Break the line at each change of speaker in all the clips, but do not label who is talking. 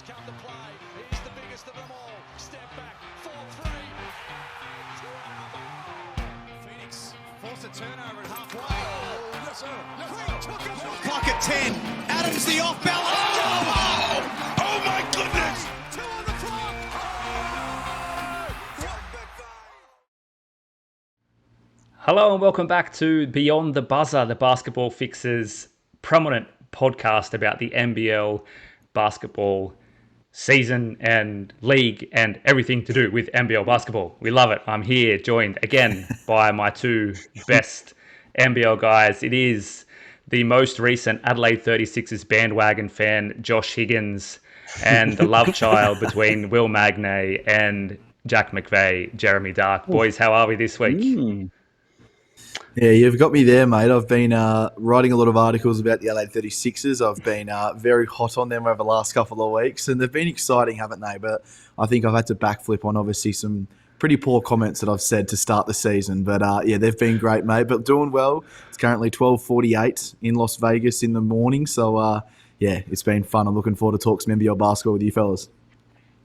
come to play. He's the biggest of them all. Step back, 4-3. Phoenix forced a turnover at halfway. Oh, yes, sir. Yes, sir.
Clock at 10. Adams the off balance.
Oh my goodness!
2 on the clock.
Hello and welcome back to Beyond the Buzzer, the Basketball Fix's prominent podcast about the NBL basketball season and league and everything to do with NBL basketball. We love it. I'm here joined again by my two best NBL guys. It is the most recent Adelaide 36ers bandwagon fan, Josh Higgins, and the love child between Will Magnay and Jack McVeigh, Jeremy Darke. Boys, how are we this week?
Yeah, you've got me there, mate. I've been writing a lot of articles about the Adelaide 36ers. I've been very hot on them over the last couple of weeks, and they've been exciting, haven't they? But I think I've had to backflip on, obviously, some pretty poor comments that I've said to start the season. But, yeah, they've been great, mate. But doing well. It's currently 12:48 in Las Vegas in the morning. So, yeah, it's been fun. I'm looking forward to talk some NBL basketball with you fellas.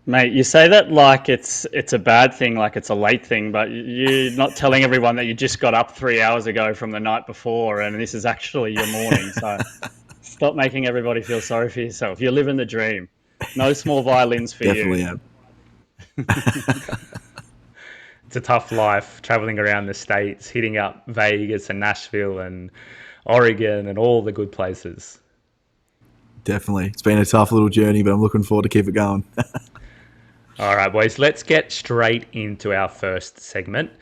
Mate, you say that like it's a bad thing, like it's a late thing, but you're not telling everyone that you just got up 3 hours ago from the night before and this is actually your morning. So stop making everybody feel sorry for yourself. You're living the dream. No small violins for
Definitely
you.
Definitely am.
It's a tough life traveling around the States, hitting up Vegas and Nashville and Oregon and all the good places.
Definitely. It's been a tough little journey, but I'm looking forward to keep it going.
All right, boys, let's get straight into our first segment.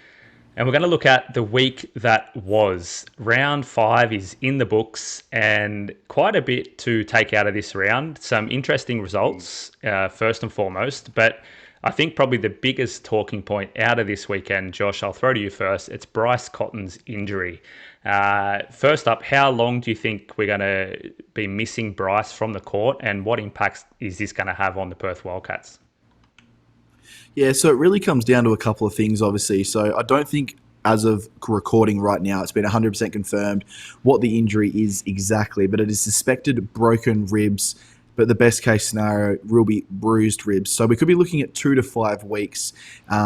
And we're going to look at the week that was. Round 5 is in the books and quite a bit to take out of this round. Some interesting results, first and foremost. But I think probably the biggest talking point out of this weekend, Josh, I'll throw to you first. It's Bryce Cotton's injury. First up, how long do you think we're going to be missing Bryce from the court? And what impacts is this going to have on the Perth Wildcats?
Yeah, so it really comes down to a couple of things, obviously. So I don't think, as of recording right now, it's been 100% confirmed what the injury is exactly, but it is suspected broken ribs, but the best case scenario will be bruised ribs. So we could be looking at 2 to 5 weeks,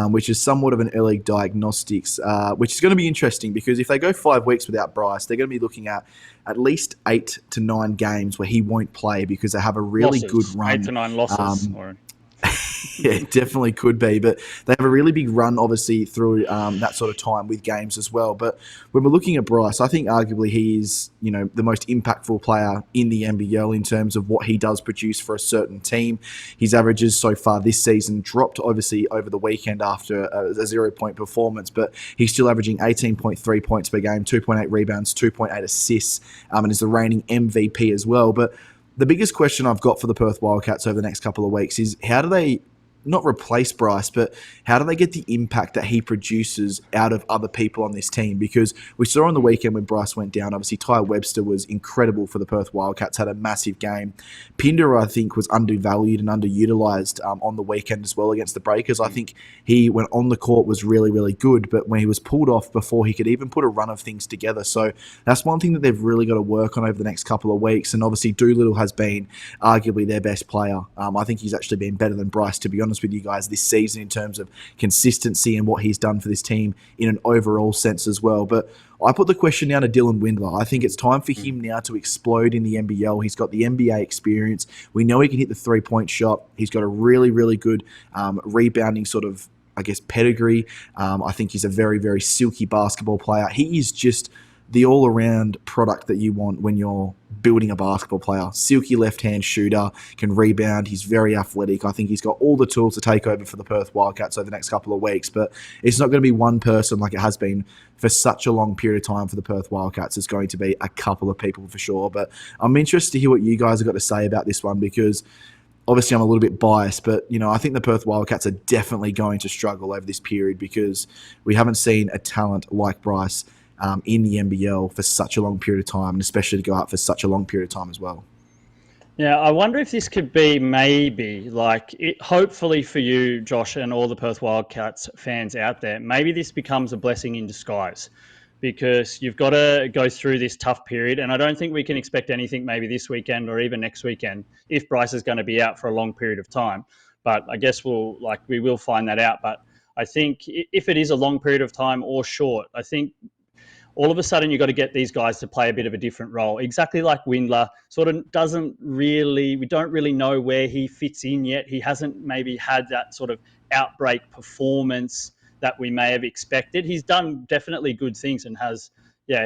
which is somewhat of an early diagnostics, which is going to be interesting because if they go 5 weeks without Bryce, they're going to be looking at least 8 to 9 games where he won't play because they have a really good run.
8 to 9 losses.
Yeah, it definitely could be. But they have a really big run, obviously, through that sort of time with games as well. But when we're looking at Bryce, I think arguably he is, the most impactful player in the NBL in terms of what he does produce for a certain team. His averages so far this season dropped, obviously, over the weekend after a 0-point performance. But he's still averaging 18.3 points per game, 2.8 rebounds, 2.8 assists, and is the reigning MVP as well. But the biggest question I've got for the Perth Wildcats over the next couple of weeks is how do they not replace Bryce, but how do they get the impact that he produces out of other people on this team? Because we saw on the weekend when Bryce went down, obviously Ty Webster was incredible for the Perth Wildcats, had a massive game. Pinder, I think, was undervalued and underutilized on the weekend as well against the Breakers. I think he, when on the court, was really, really good, but when he was pulled off before he could even put a run of things together. So that's one thing that they've really got to work on over the next couple of weeks. And obviously Doolittle has been arguably their best player. I think he's actually been better than Bryce, to be honest with you guys, this season in terms of consistency and what he's done for this team in an overall sense as well. But I put the question down to Dylan Windler. I think it's time for him now to explode in the NBL. He's got the NBA experience. We know he can hit the three-point shot. He's got a really, really good rebounding sort of, pedigree. I think he's a very, very silky basketball player. He is just the all-around product that you want when you're building a basketball player. Silky left-hand shooter, can rebound. He's very athletic. I think he's got all the tools to take over for the Perth Wildcats over the next couple of weeks, but it's not going to be one person like it has been for such a long period of time for the Perth Wildcats. It's going to be a couple of people for sure, but I'm interested to hear what you guys have got to say about this one because obviously I'm a little bit biased, but I think the Perth Wildcats are definitely going to struggle over this period because we haven't seen a talent like Bryce in the NBL for such a long period of time, and especially to go out for such a long period of time as well.
Yeah, I wonder if this could be maybe hopefully for you, Josh, and all the Perth Wildcats fans out there, maybe this becomes a blessing in disguise because you've got to go through this tough period. And I don't think we can expect anything maybe this weekend or even next weekend if Bryce is going to be out for a long period of time. But I guess we will find that out. But I think if it is a long period of time or short, I think all of a sudden you've got to get these guys to play a bit of a different role. Exactly like Windler, we don't really know where he fits in yet. He hasn't maybe had that sort of outbreak performance that we may have expected. He's done definitely good things and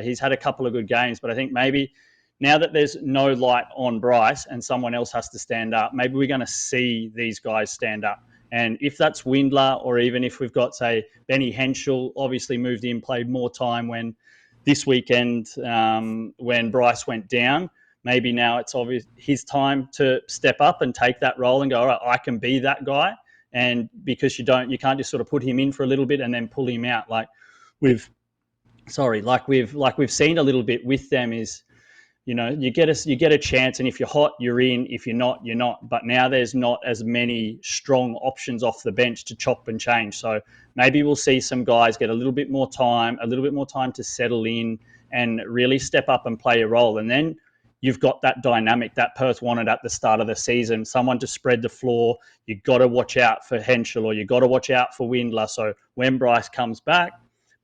he's had a couple of good games, but I think maybe now that there's no light on Bryce and someone else has to stand up, maybe we're going to see these guys stand up. And if that's Windler, or even if we've got, say, Benny Henschel, obviously moved in, played more time this weekend when Bryce went down, maybe now it's obvious his time to step up and take that role and go, all right, I can be that guy. And because you can't just sort of put him in for a little bit and then pull him out like we've seen a little bit with them is, you get a chance, and if you're hot, you're in. If you're not, you're not. But now there's not as many strong options off the bench to chop and change. So maybe we'll see some guys get a little bit more time to settle in and really step up and play a role. And then you've got that dynamic that Perth wanted at the start of the season, someone to spread the floor. You've got to watch out for Henschel, or you've got to watch out for Windler. So when Bryce comes back,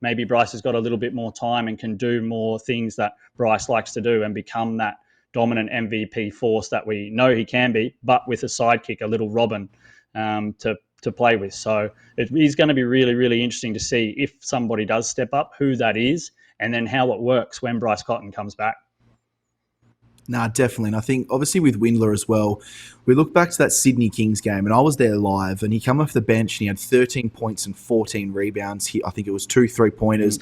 maybe Bryce has got a little bit more time and can do more things that Bryce likes to do and become that dominant MVP force that we know he can be, but with a sidekick, a little Robin to play with. So it is going to be really, really interesting to see if somebody does step up, who that is, and then how it works when Bryce Cotton comes back.
Nah, definitely. And I think, obviously, with Windler as well, we look back to that Sydney Kings game, and I was there live, and he came off the bench, and he had 13 points and 14 rebounds. I think it was 2 3-pointers.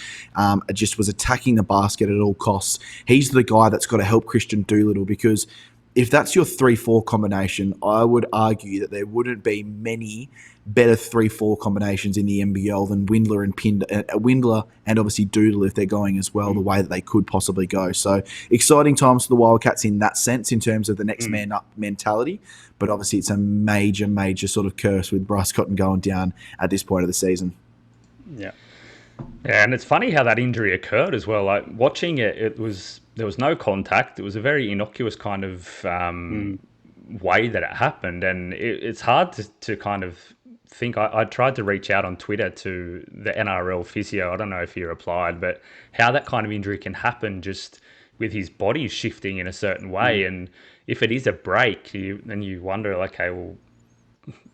Just was attacking the basket at all costs. He's the guy that's got to help Christian Doolittle, because if that's your 3-4 combination, I would argue that there wouldn't be many better 3-4 combinations in the NBL than Windler and obviously Doodle if they're going as well the way that they could possibly go. So exciting times for the Wildcats in that sense in terms of the next man up mentality. But obviously it's a major, major sort of curse with Bryce Cotton going down at this point of the season.
Yeah. Yeah, and it's funny how that injury occurred as well. Like watching it, there was no contact. It was a very innocuous kind of way that it happened, and it's hard to kind of think. I tried to reach out on Twitter to the NRL physio. I don't know if he replied, but how that kind of injury can happen just with his body shifting in a certain way, and if it is a break, then you wonder, okay, well,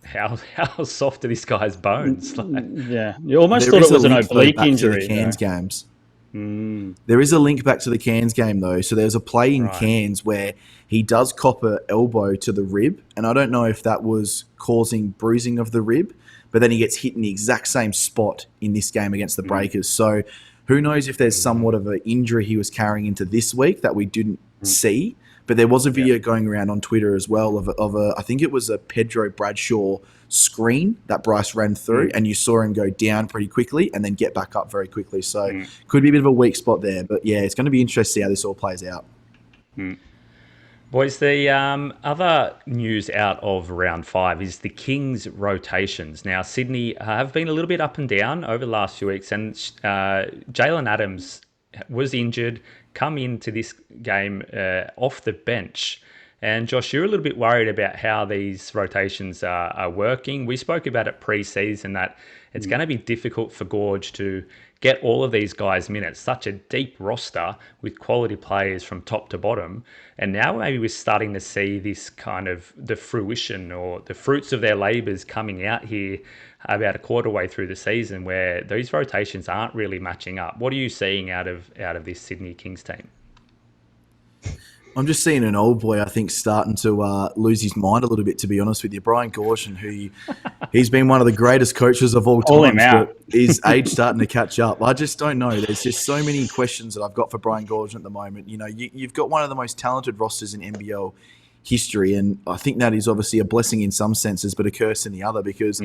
how soft are this guy's bones? Like,
yeah, you almost thought it was an oblique injury.
The Cairns games. There is a link back to the Cairns game though. So there's a play in Cairns where he does cop an elbow to the rib, and I don't know if that was causing bruising of the rib, but then he gets hit in the exact same spot in this game against the Breakers. So who knows if there's somewhat of an injury he was carrying into this week that we didn't see. But there was a video going around on Twitter as well of a I think it was a Pedro Bradshaw screen that Bryce ran through, and you saw him go down pretty quickly and then get back up very quickly. So could be a bit of a weak spot there. But yeah, it's going to be interesting to see how this all plays out.
Boys, the other news out of round 5 is the Kings rotations. Now, Sydney have been a little bit up and down over the last few weeks, and Jalen Adams was injured, come into this game off the bench. And Josh, you're a little bit worried about how these rotations are working. We spoke about it pre-season that it's going to be difficult for Gorge to get all of these guys minutes, such a deep roster with quality players from top to bottom. And now maybe we're starting to see this kind of the fruition or the fruits of their labours coming out here about a quarter way through the season where these rotations aren't really matching up. What are you seeing out of this Sydney Kings team?
I'm just seeing an old boy, I think, starting to lose his mind a little bit, to be honest with you. Brian Gorshin, he's been one of the greatest coaches of all time, but his age starting to catch up. I just don't know. There's just so many questions that I've got for Brian Gorshin at the moment. You know, you've got one of the most talented rosters in NBL history. And I think that is obviously a blessing in some senses, but a curse in the other, because,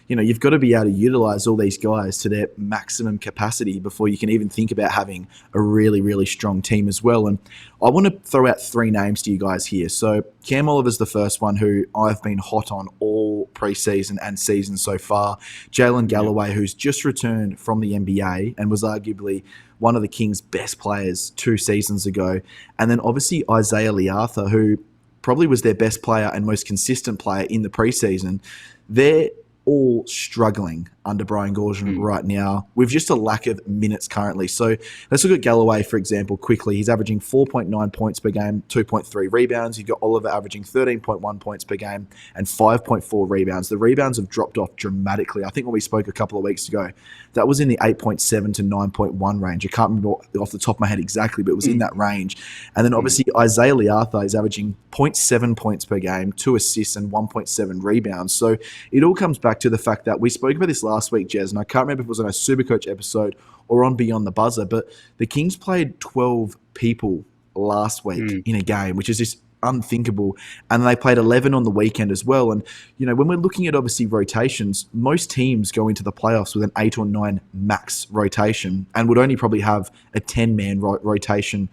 you've got to be able to utilize all these guys to their maximum capacity before you can even think about having a really, really strong team as well. And I want to throw out 3 names to you guys here. So Cam Oliver's the first one who I've been hot on all preseason and season so far. Jalen Galloway, who's just returned from the NBA and was arguably one of the Kings' best players 2 seasons ago. And then obviously Isaiah Leartha, who probably was their best player and most consistent player in the preseason. They're all struggling under Brian Goorjian right now with just a lack of minutes currently. So let's look at Galloway, for example, quickly. He's averaging 4.9 points per game, 2.3 rebounds. You've got Oliver averaging 13.1 points per game and 5.4 rebounds. The rebounds have dropped off dramatically. I think when we spoke a couple of weeks ago, that was in the 8.7 to 9.1 range. I can't remember off the top of my head exactly, but it was in that range. And then obviously Isaiah Leartha is averaging 0.7 points per game, 2 assists and 1.7 rebounds. So it all comes back to the fact that we spoke about this last week, Jez, and I can't remember if it was on a Supercoach episode or on Beyond the Buzzer, but the Kings played 12 people last week in a game, which is just unthinkable. And they played 11 on the weekend as well. And, when we're looking at obviously rotations, most teams go into the playoffs with an 8 or 9 max rotation and would only probably have a 10-man rotation,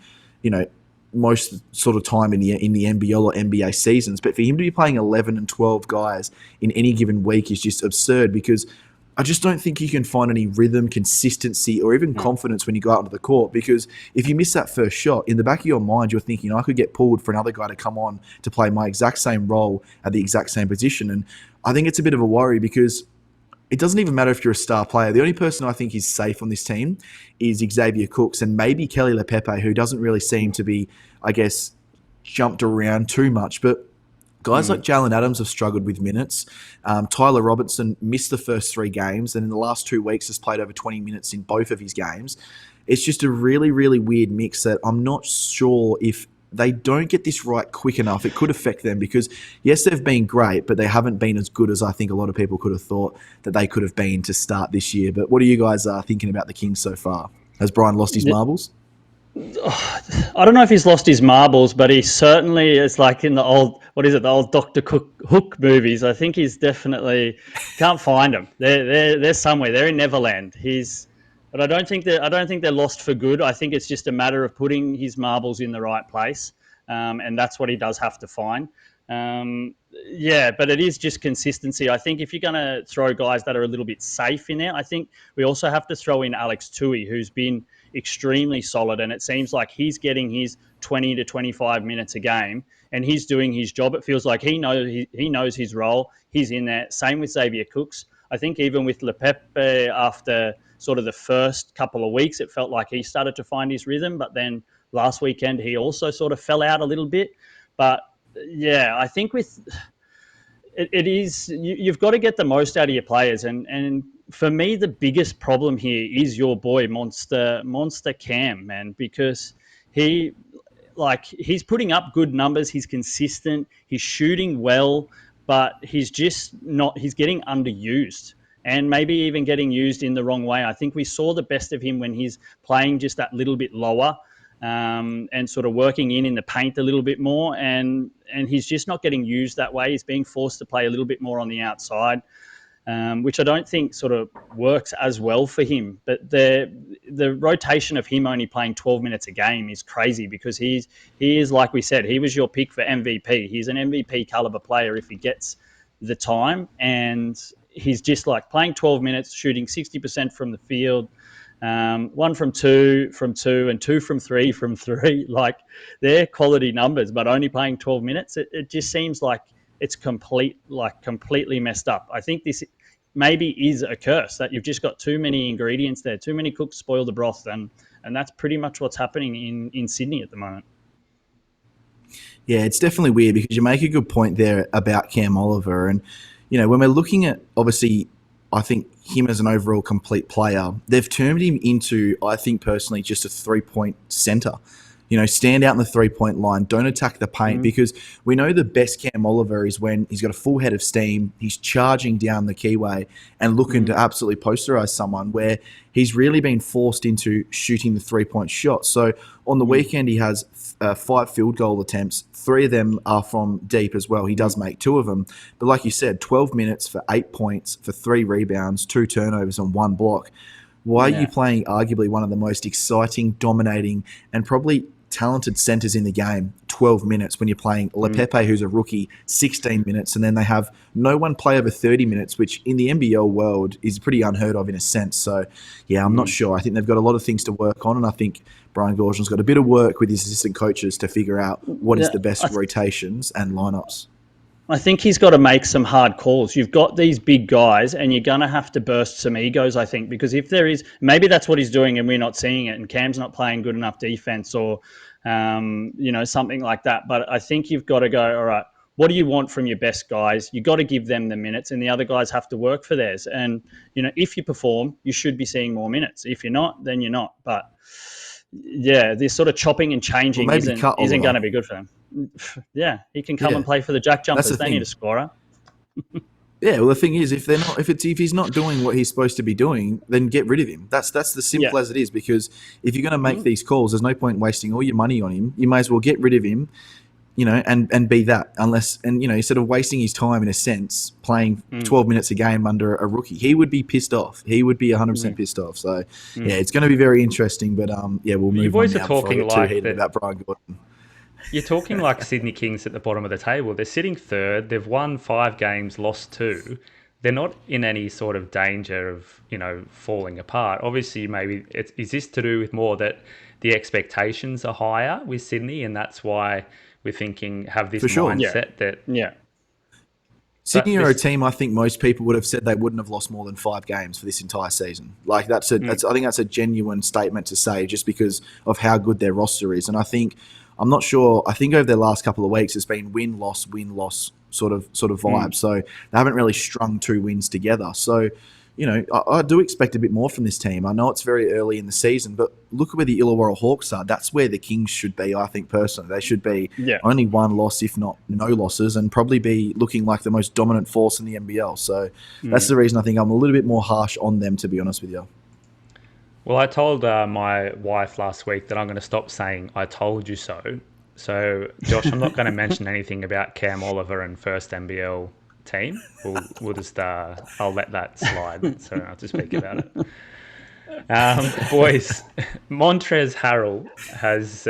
most sort of time in the NBL or NBA seasons. But for him to be playing 11 and 12 guys in any given week is just absurd, because I just don't think you can find any rhythm, consistency, or even confidence when you go out onto the court. Because if you miss that first shot, in the back of your mind, you're thinking, I could get pulled for another guy to come on to play my exact same role at the exact same position. And I think it's a bit of a worry, because it doesn't even matter if you're a star player. The only person I think is safe on this team is Xavier Cooks and maybe Kelly LePepe, who doesn't really seem to be, I guess, jumped around too much. But guys like Jalen Adams have struggled with minutes. Tyler Robertson missed the first 3 games, and in the last 2 weeks has played over 20 minutes in both of his games. It's just a really, really weird mix that I'm not sure if they don't get this right quick enough, it could affect them, because, yes, they've been great, but they haven't been as good as I think a lot of people could have thought that they could have been to start this year. But what are you guys thinking about the Kings so far? Has Brian lost his marbles?
I don't know if he's lost his marbles, but he certainly is like in the old, the old Dr. Hook movies. I think he's definitely can't find them. They're somewhere. They're in Neverland. But I don't think they're lost for good. I think it's just a matter of putting his marbles in the right place, and that's what he does have to find. But it is just consistency. I think if you're going to throw guys that are a little bit safe in there, I think we also have to throw in Alex Tui, who's been extremely solid, and it seems like he's getting his 20 to 25 minutes a game, and he's doing his job. It feels like he knows his role. He's in there. Same with Xavier Cooks. I think even with LePepe, after sort of the first couple of weeks, it felt like he started to find his rhythm, but then last weekend he also sort of fell out a little bit. But yeah, I think with it is you've got to get the most out of your players, and for me the biggest problem here is your boy Monster Cam, man, because he's putting up good numbers, he's consistent, he's shooting well, but he's getting underused, and maybe even getting used in the wrong way. I think we saw the best of him when he's playing just that little bit lower, and sort of working in the paint a little bit more, and he's just not getting used that way. He's being forced to play a little bit more on the outside, which I don't think sort of works as well for him. But the rotation of him only playing 12 minutes a game is crazy, because he is, like we said, he was your pick for MVP. He's an MVP caliber player if he gets the time, and he's just like playing 12 minutes, shooting 60% from the field, 1 from 2, and 2 from 3. Like, they're quality numbers, but only playing 12 minutes. It just seems like it's completely messed up. I think this maybe is a curse, that you've just got too many ingredients there, too many cooks spoil the broth, and that's pretty much what's happening in Sydney at the moment.
Yeah, it's definitely weird, because you make a good point there about Cam Oliver. And, when we're looking at, obviously, I think him as an overall complete player, they've turned him into, I think personally, just a 3-point center. stand out in the 3-point line, don't attack the paint, because we know the best Cam Oliver is when he's got a full head of steam, he's charging down the keyway and looking to absolutely posterize someone, where he's really been forced into shooting the 3-point shot. So on the weekend, he has 5 field goal attempts. 3 of them are from deep as well. He does make 2 of them. But like you said, 12 minutes for 8 points, for 3 rebounds, 2 turnovers and 1 block. Why are you playing arguably one of the most exciting, dominating, and probably talented centers in the game 12 minutes when you're playing Lepepe, who's a rookie, 16 minutes, and then they have no one play over 30 minutes, which in the NBL world is pretty unheard of in a sense. So, yeah, I'm not sure. I think they've got a lot of things to work on, and I think Brian Goorjian's got a bit of work with his assistant coaches to figure out what is the best rotations and lineups.
I think he's got to make some hard calls. You've got these big guys and you're going to have to burst some egos, I think, because if there is, maybe that's what he's doing and we're not seeing it, and Cam's not playing good enough defense or, something like that. But I think you've got to go, all right, what do you want from your best guys? You've got to give them the minutes, and the other guys have to work for theirs. And, if you perform, you should be seeing more minutes. If you're not, then you're not. But yeah, this sort of chopping and changing isn't going to be good for them. Yeah, he can come and play for the Jack Jumpers. They need a scorer.
Yeah, well, the thing is, if he's not doing what he's supposed to be doing, then get rid of him. That's the simple as it is. Because if you're going to make these calls, there's no point wasting all your money on him. You may as well get rid of him, and be that. Instead of wasting his time in a sense playing 12 minutes a game under a rookie, he would be pissed off. He would be 100% pissed off. So yeah, it's going to be very interesting. But we'll move on. You
boys are talking like
about Brian Gordon.
You're talking like Sydney Kings at the bottom of the table. They're sitting third. They've won 5 games, lost 2. They're not in any sort of danger of, falling apart. Obviously, maybe is this to do with more that the expectations are higher with Sydney, and that's why we're thinking have this mindset that...
Yeah.
Sydney are a team I think most people would have said they wouldn't have lost more than 5 games for this entire season. Like I think that's a genuine statement to say just because of how good their roster is. And I'm not sure. I think over their last couple of weeks, it's been win-loss sort of vibe. So they haven't really strung 2 wins together. So, I do expect a bit more from this team. I know it's very early in the season, but look at where the Illawarra Hawks are. That's where the Kings should be, I think, personally. They should be only 1 loss, if not no losses, and probably be looking like the most dominant force in the NBL. So that's the reason I think I'm a little bit more harsh on them, to be honest with you.
Well, I told my wife last week that I'm going to stop saying "I told you so." So, Josh, I'm not going to mention anything about Cam Oliver and first NBL team. We'll just I'll let that slide, so I don't have to speak about it. Boys, Montrezl Harrell has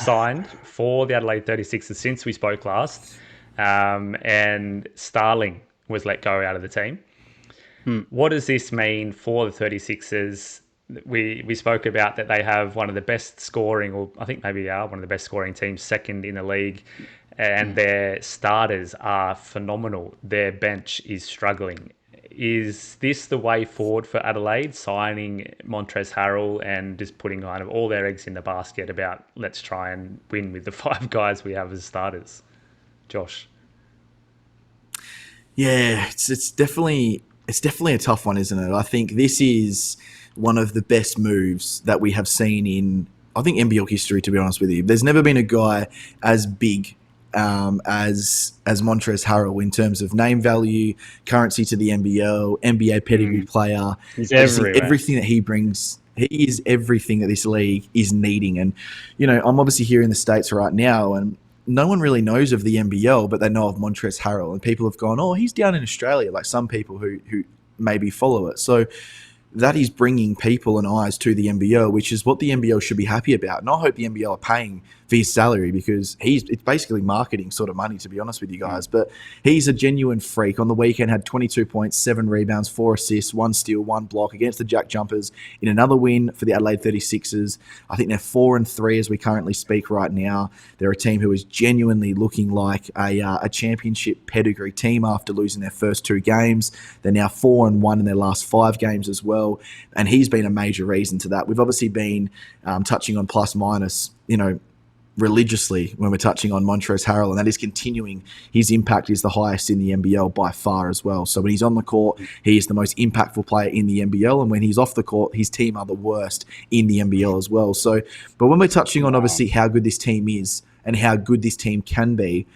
signed for the Adelaide 36ers since we spoke last, and Starling was let go out of the team. What does this mean for the 36ers? We spoke about that they have one of the best scoring, or I think maybe they are one of the best scoring teams, second in the league, and their starters are phenomenal. Their bench is struggling. Is this the way forward for Adelaide, signing Montrezl Harrell and just putting kind of all their eggs in the basket about let's try and win with the 5 guys we have as starters? Josh?
Yeah, it's definitely a tough one, isn't it? I think this is one of the best moves that we have seen in, I think, NBL history, to be honest with you. There's never been a guy as big as Montrezl Harrell in terms of name value, currency to the NBL, NBA pedigree player.
He's everywhere.
Everything that he brings, he is everything that this league is needing. And, I'm obviously here in the States right now, and no one really knows of the NBL, but they know of Montrezl Harrell. And people have gone, oh, he's down in Australia, like some people who maybe follow it. So that is bringing people and eyes to the NBL, which is what the NBL should be happy about. And I hope the NBL are paying for his salary, because it's basically marketing sort of money, to be honest with you guys. But he's a genuine freak. On the weekend, had 22 points, 7 rebounds, 4 assists, 1 steal, 1 block against the Jack Jumpers in another win for the Adelaide 36ers. I think they're 4-3 as we currently speak right now. They're a team who is genuinely looking like a championship pedigree team after losing their first 2 games. They're now 4-1 in their last 5 games as well. And he's been a major reason to that. We've obviously been touching on plus minus, religiously when we're touching on Montrezl Harrell, and that is continuing. His impact is the highest in the NBL by far as well. So when he's on the court, he is the most impactful player in the NBL, and when he's off the court, his team are the worst in the NBL as well. So, but when we're touching on obviously how good this team is and how good this team can be,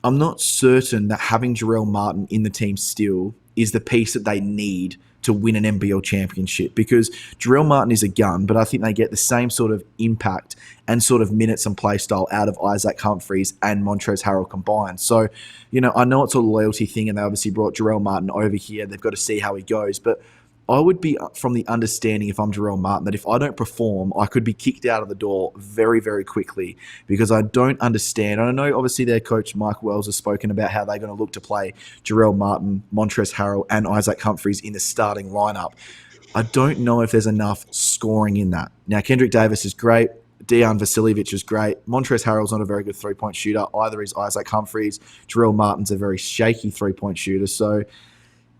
I'm not certain that having Jarrell Martin in the team still is the piece that they need to win an NBL championship, because Jarrell Martin is a gun, but I think they get the same sort of impact and sort of minutes and play style out of Isaac Humphries and Montrezl Harrell combined. So, I know it's a loyalty thing, and they obviously brought Jarrell Martin over here. They've got to see how he goes, but I would be from the understanding, if I'm Jarrell Martin, that if I don't perform, I could be kicked out of the door very, very quickly, because I don't understand. And I know obviously their coach Mike Wells has spoken about how they're going to look to play Jarrell Martin, Montrezl Harrell, and Isaac Humphries in the starting lineup. I don't know if there's enough scoring in that. Now, Kendrick Davis is great. Dejan Vasiljevic is great. Montrezl Harrell's not a very good three-point shooter. Either is Isaac Humphries. Jarrell Martin's a very shaky three-point shooter. So,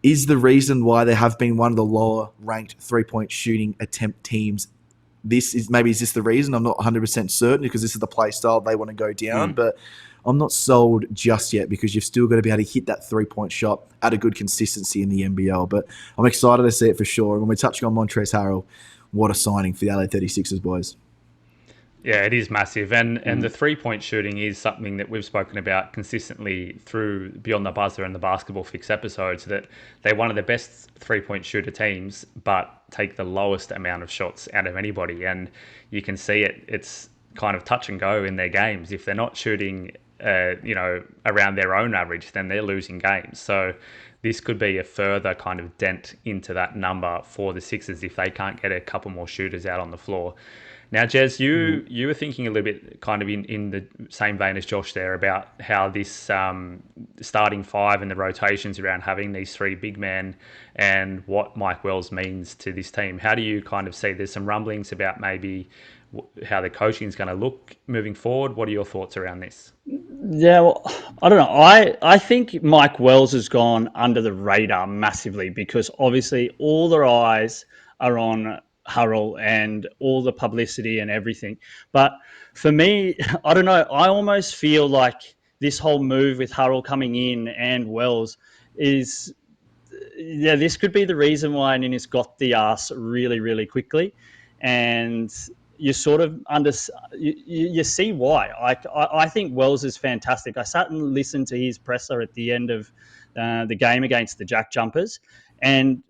is the reason why they have been one of the lower ranked three-point shooting attempt teams, is this the reason? I'm not 100% certain, because this is the play style they want to go down, but I'm not sold just yet, because you've still got to be able to hit that three-point shot at a good consistency in the NBL. But I'm excited to see it for sure. And when we're touching on Montrezl Harrell, what a signing for the Adelaide 36ers, boys.
Yeah, it is massive. And the three-point shooting is something that we've spoken about consistently through Beyond the Buzzer and the Basketball Fix episodes, that they're one of the best three-point shooter teams, but take the lowest amount of shots out of anybody. And you can see it. It's kind of touch and go in their games. If they're not shooting, around their own average, then they're losing games. So this could be a further kind of dent into that number for the Sixers if they can't get a couple more shooters out on the floor. Now, Jez, you were thinking a little bit kind of in the same vein as Josh there about how this starting five and the rotations around having these three big men and what Mike Wells means to this team. How do you kind of see, there's some rumblings about maybe how the coaching is going to look moving forward? What are your thoughts around this?
Yeah, well, I don't know. I think Mike Wells has gone under the radar massively, because obviously all their eyes are on Harrell and all the publicity and everything. But for me, I don't know, I almost feel like this whole move with Harrell coming in and Wells is, this could be the reason why Ninnis got the arse really, really quickly. And you sort of you see why. I think Wells is fantastic. I sat and listened to his presser at the end of the game against the Jack Jumpers, and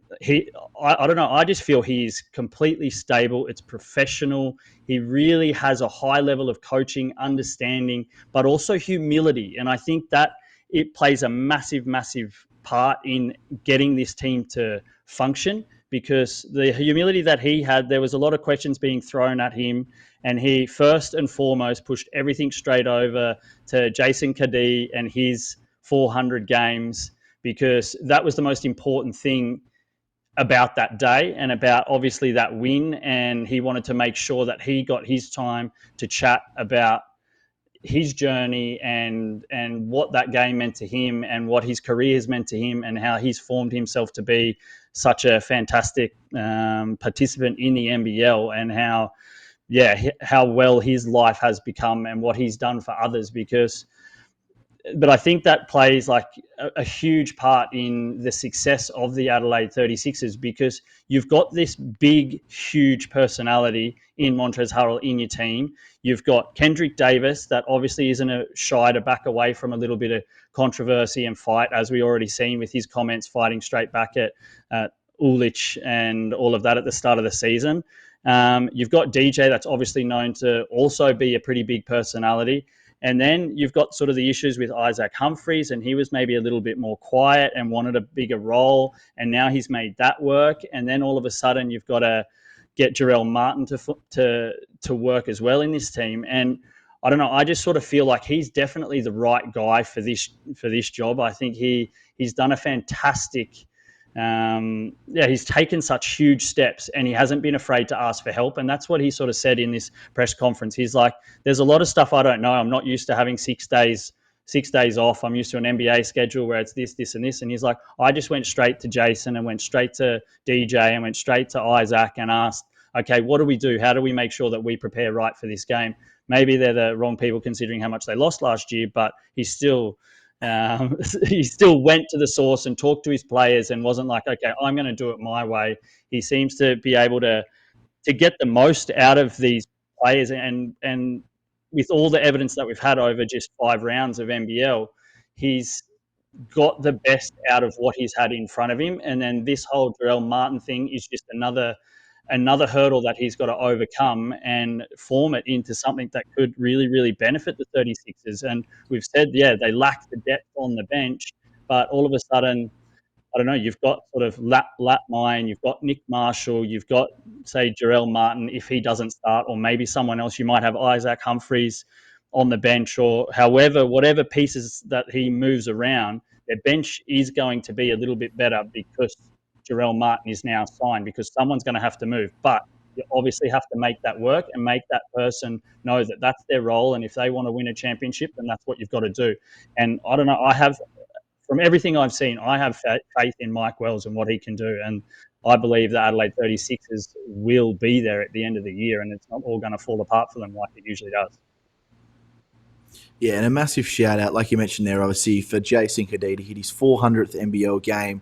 I don't know, I just feel he's completely stable. It's professional. He really has a high level of coaching, understanding, but also humility. And I think that it plays a massive, massive part in getting this team to function, because the humility that he had, there was a lot of questions being thrown at him, and he first and foremost pushed everything straight over to Jason Kadee and his 400 games, because that was the most important thing about that day and about obviously that win. And he wanted to make sure that he got his time to chat about his journey and what that game meant to him and what his career has meant to him and how he's formed himself to be such a fantastic participant in the NBL, and how well his life has become and what he's done for others. But I think that plays like a huge part in the success of the Adelaide 36ers, because you've got this big, huge personality in Montrezl Harrell in your team. You've got Kendrick Davis, that obviously isn't shy to back away from a little bit of controversy and fight, as we already seen with his comments fighting straight back at Ulich and all of that at the start of the season. You've got DJ, that's obviously known to also be a pretty big personality. And then you've got sort of the issues with Isaac Humphries, and he was maybe a little bit more quiet and wanted a bigger role, and now he's made that work. And then all of a sudden you've got to get Jarrell Martin to work as well in this team. And I don't know, I just sort of feel like he's definitely the right guy for this job. I think he's done a fantastic he's taken such huge steps, and he hasn't been afraid to ask for help. And that's what he sort of said in this press conference. He's like, there's a lot of stuff I don't know. I'm not used to having 6 days off. I'm used to an NBA schedule where it's this, and this. And he's like, I just went straight to Jason and went straight to DJ and went straight to Isaac and asked, okay, what do we do? How do we make sure that we prepare right for this game? maybe they're the wrong people considering how much they lost last year, but he still went to the source and talked to his players and wasn't like, okay, I'm going to do it my way. He seems to be able to get the most out of these players, and with all the evidence that we've had over just 5 rounds of NBL, he's got the best out of what he's had in front of him. And then this whole Jarell Martin thing is just another hurdle that he's got to overcome and form it into something that could really, really benefit the 36ers. And we've said, they lack the depth on the bench, but all of a sudden, I don't know, you've got sort of Lat Mine, you've got Nick Marshall, you've got, say, Jarell Martin, if he doesn't start, or maybe someone else. You might have Isaac Humphries on the bench, or whatever pieces that he moves around, their bench is going to be a little bit better because Jarell Martin is now signed, because someone's going to have to move. But you obviously have to make that work and make that person know that that's their role. And if they want to win a championship, then that's what you've got to do. And I don't know, from everything I've seen, I have faith in Mike Wells and what he can do. And I believe that Adelaide 36ers will be there at the end of the year, and it's not all going to fall apart for them like it usually does.
Yeah, and a massive shout out, like you mentioned there, obviously, for Jason Kadee to hit his 400th NBL game.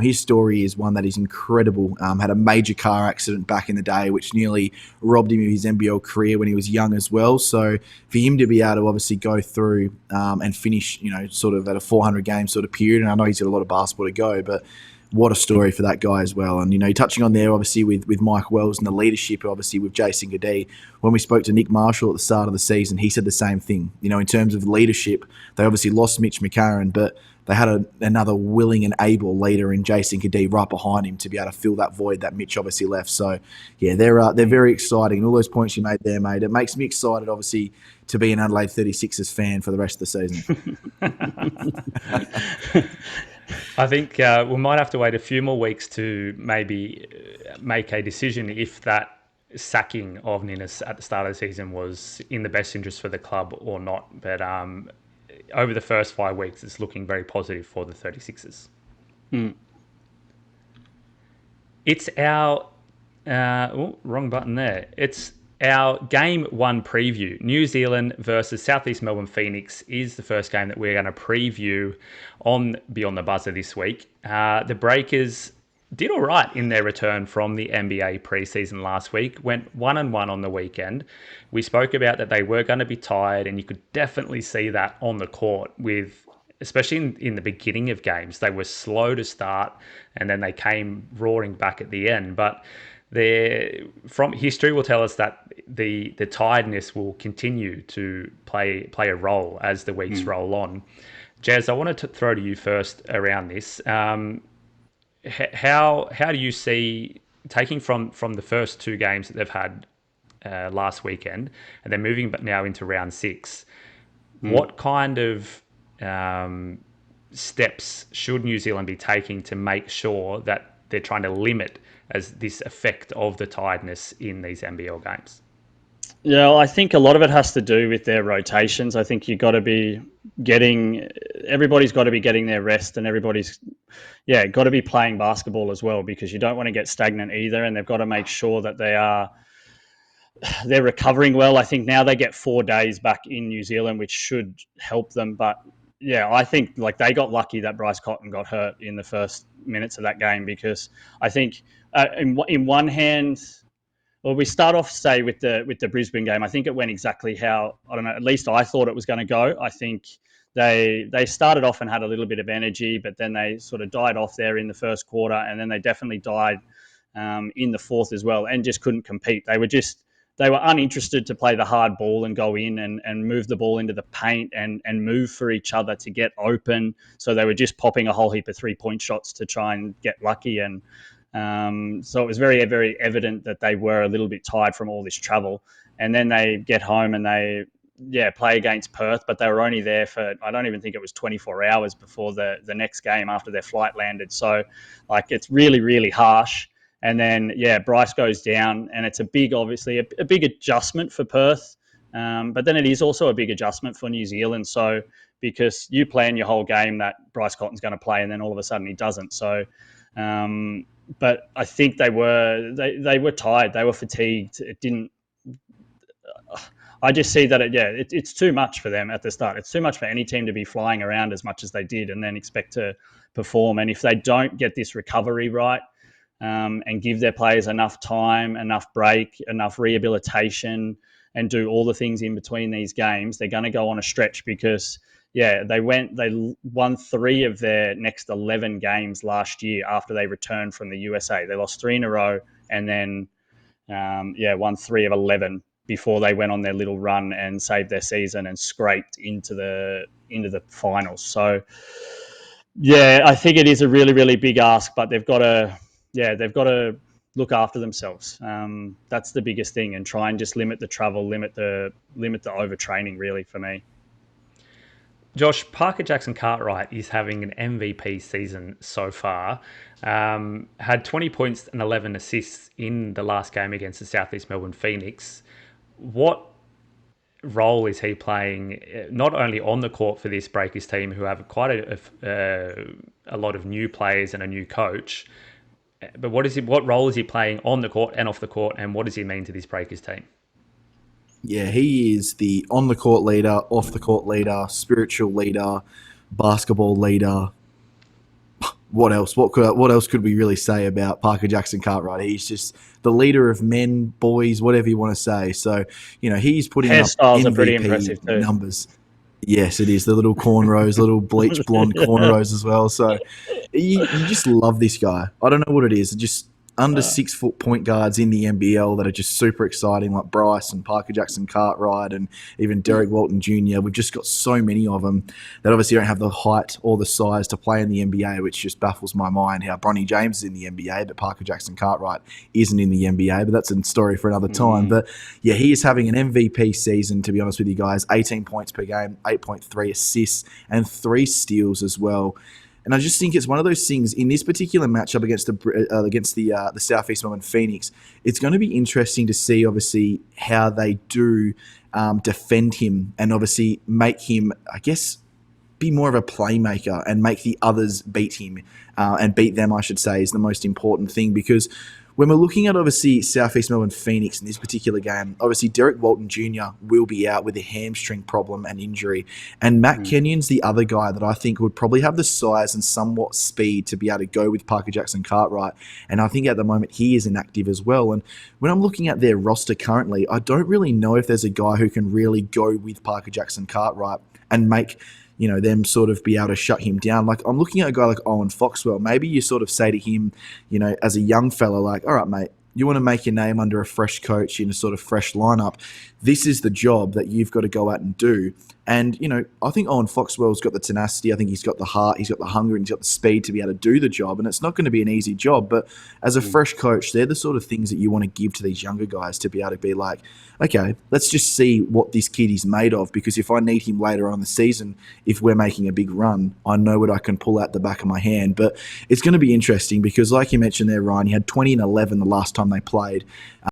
His story is one that is incredible. Had a major car accident back in the day, which nearly robbed him of his NBL career when he was young as well. So for him to be able to obviously go through and finish, sort of at a 400 game sort of period, and I know he's got a lot of basketball to go, but what a story for that guy as well. And, touching on there, obviously, with Mike Wells and the leadership, obviously, with Jason Kadee, when we spoke to Nick Marshall at the start of the season, he said the same thing. In terms of leadership, they obviously lost Mitch McCarron, but they had another willing and able leader in Jason Kadee right behind him to be able to fill that void that Mitch obviously left. So, yeah, they're very exciting. And all those points you made there, mate, it makes me excited, obviously, to be an Adelaide 36ers fan for the rest of the season.
I think we might have to wait a few more weeks to maybe make a decision if that sacking of Ninnis at the start of the season was in the best interest for the club or not. But over the first 5 weeks, it's looking very positive for the 36ers. It's our... wrong button there. It's our Game 1 preview. New Zealand versus Southeast Melbourne Phoenix is the first game that we're going to preview on Beyond the Buzzer this week. The Breakers did all right in their return from the NBA preseason last week. Went 1-1 on the weekend. We spoke about that they were going to be tired, and you could definitely see that on the court, with especially in the beginning of games. They were slow to start, and then they came roaring back at the end. But from history will tell us that the tiredness will continue to play a role as the weeks roll on. Jez, I wanted to throw to you first around this. How do you see, taking from the first 2 games that they've had last weekend, and then moving now into round 6, what kind of steps should New Zealand be taking to make sure that they're trying to limit as this effect of the tiredness in these NBL games?
Yeah, I think a lot of it has to do with their rotations. I think everybody's got to be getting their rest, and everybody's got to be playing basketball as well, because you don't want to get stagnant either, and they've got to make sure that they're recovering well. I think now they get 4 days back in New Zealand, which should help them. But yeah, I think they got lucky that Bryce Cotton got hurt in the first minutes of that game, because I think in one hand, well, we start off, say, with the Brisbane game. I think it went exactly how, I don't know, at least I thought it was going to go. I think they started off and had a little bit of energy, but then they sort of died off there in the first quarter, and then they definitely died in the fourth as well, and just couldn't compete. They were uninterested to play the hard ball and go in and move the ball into the paint and move for each other to get open. So they were just popping a whole heap of 3-point shots to try and get lucky. And so it was very, very evident that they were a little bit tired from all this travel. And then they get home and they play against Perth, but they were only there for, I don't even think it was 24 hours before the next game after their flight landed. So it's really, really harsh. And then, Bryce goes down, and it's obviously a big adjustment for Perth. But then it is also a big adjustment for New Zealand. So, because you plan your whole game that Bryce Cotton's going to play, and then all of a sudden he doesn't. So, but I think they were tired. They were fatigued. I just see that it's too much for them at the start. It's too much for any team to be flying around as much as they did and then expect to perform. And if they don't get this recovery right, and give their players enough time, enough break, enough rehabilitation, and do all the things in between these games, they're going to go on a stretch because, they won 3 of their next 11 games last year after they returned from the USA. They lost 3 in a row and then, won 3 of 11 before they went on their little run and saved their season and scraped into the finals. So, I think it is a really, really big ask, but they've got to look after themselves. That's the biggest thing, and try and just limit the travel, limit the overtraining. Really, for me.
Josh, Parker Jackson Cartwright is having an MVP season so far. Had 20 points and 11 assists in the last game against the Southeast Melbourne Phoenix. What role is he playing, not only on the court for this Breakers team, who have quite a lot of new players and a new coach, but what role is he playing on the court and off the court, and what does he mean to this Breakers team?
Yeah, he is the on-the-court leader, off-the-court leader, spiritual leader, basketball leader. What else? What else could we really say about Parker Jackson Cartwright? He's just the leader of men, boys, whatever you want to say. So, he's putting up
hairstyles
MVP
are pretty impressive too.
Numbers. Yes, it is. The little cornrows, little bleach blonde cornrows as well. So you just love this guy. I don't know what it is. Just under 6 foot point guards in the NBL that are just super exciting, like Bryce and Parker Jackson Cartwright and even Derek Walton Jr. We've just got so many of them that obviously don't have the height or the size to play in the NBA, which just baffles my mind how Bronny James is in the NBA, but Parker Jackson Cartwright isn't in the NBA. But that's a story for another time. But yeah, he is having an MVP season, to be honest with you guys. 18 points per game, 8.3 assists, and 3 steals as well. And I just think it's one of those things in this particular matchup against the Southeast Melbourne Phoenix. It's going to be interesting to see, obviously, how they do defend him and obviously make him, I guess, be more of a playmaker and make the others beat him and beat them, I should say, is the most important thing. Because when we're looking at, obviously, Southeast Melbourne Phoenix in this particular game, obviously Derek Walton Jr. will be out with a hamstring problem and injury. And Matt Kenyon's the other guy that I think would probably have the size and somewhat speed to be able to go with Parker Jackson Cartwright. And I think at the moment he is inactive as well. And when I'm looking at their roster currently, I don't really know if there's a guy who can really go with Parker Jackson Cartwright and make them sort of be able to shut him down. Like, I'm looking at a guy like Owen Foxwell. Maybe you sort of say to him, as a young fella, like, all right, mate, you want to make your name under a fresh coach in a sort of fresh lineup. This is the job that you've got to go out and do. And, I think Owen Foxwell's got the tenacity. I think he's got the heart, he's got the hunger, and he's got the speed to be able to do the job. And it's not going to be an easy job. But as a fresh coach, they're the sort of things that you want to give to these younger guys to be able to be like, okay, let's just see what this kid is made of. Because if I need him later on in the season, if we're making a big run, I know what I can pull out the back of my hand. But it's going to be interesting because, like you mentioned there, Ryan, he had 20 and 11 the last time they played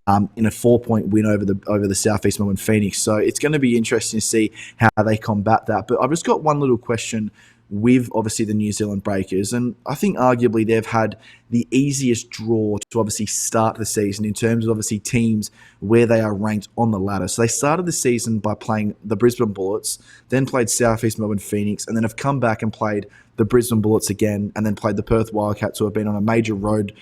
in a 4-point win over the Southeast Melbourne Phoenix. So it's going to be interesting to see how they combat that. But I've just got one little question with, obviously, the New Zealand Breakers. And I think arguably they've had the easiest draw to obviously start the season in terms of obviously teams where they are ranked on the ladder. So they started the season by playing the Brisbane Bullets, then played Southeast Melbourne Phoenix, and then have come back and played the Brisbane Bullets again, and then played the Perth Wildcats, who have been on a major road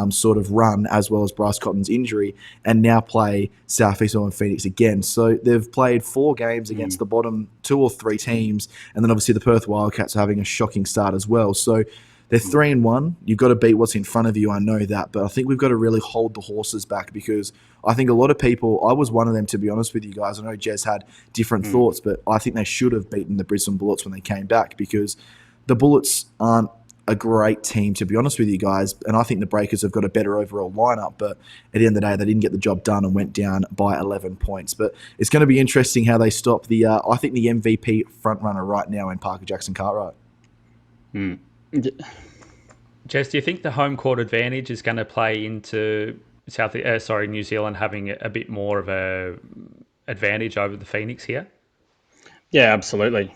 sort of run, as well as Bryce Cotton's injury, and now play Southeast Melbourne Phoenix again. So they've played 4 games against the bottom 2 or 3 teams, and then obviously the Perth Wildcats are having a shocking start as well. So they're 3-1. You've got to beat what's in front of you, I know that, but I think we've got to really hold the horses back because I think a lot of people, I was one of them, to be honest with you guys. I know Jez had different thoughts, but I think they should have beaten the Brisbane Bullets when they came back because the Bullets aren't a great team, to be honest with you guys, and I think the Breakers have got a better overall lineup, but at the end of the day, they didn't get the job done and went down by 11 points. But it's going to be interesting how they stop the, I think, the MVP frontrunner right now in Parker Jackson Cartwright.
Jess, do you think the home court advantage is going to play into New Zealand having a bit more of a advantage over the Phoenix here?
Yeah, absolutely.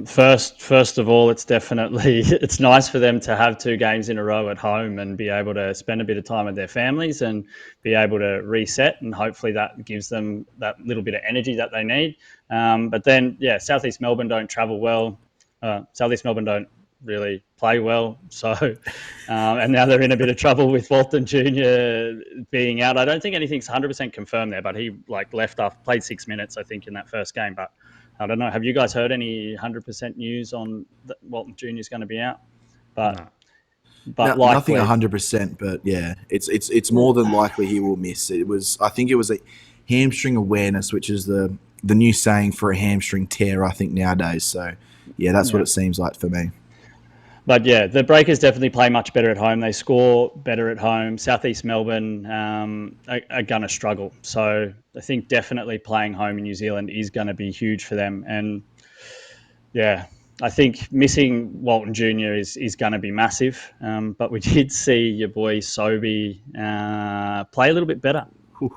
First of all, it's nice for them to have 2 games in a row at home and be able to spend a bit of time with their families and be able to reset, and hopefully that gives them that little bit of energy that they need. But then, yeah, Southeast Melbourne don't travel well. Southeast Melbourne don't really play well. So, and now they're in a bit of trouble with Walton Junior being out. I don't think anything's 100% confirmed there, but he left after played 6 minutes, I think, in that first game. But I don't know. Have you guys heard any 100% news on that Walton Junior is going to be out? But
No.
but
Nothing
likely,
100%, but yeah, it's more than likely he will miss. I think it was a hamstring awareness, which is the new saying for a hamstring tear, I think, nowadays. So yeah, that's what it seems like for me.
But yeah, the Breakers definitely play much better at home. They score better at home. Southeast Melbourne are going to struggle. So I think definitely playing home in New Zealand is going to be huge for them. And yeah, I think missing Walton Junior is going to be massive. But we did see your boy Sobey play a little bit better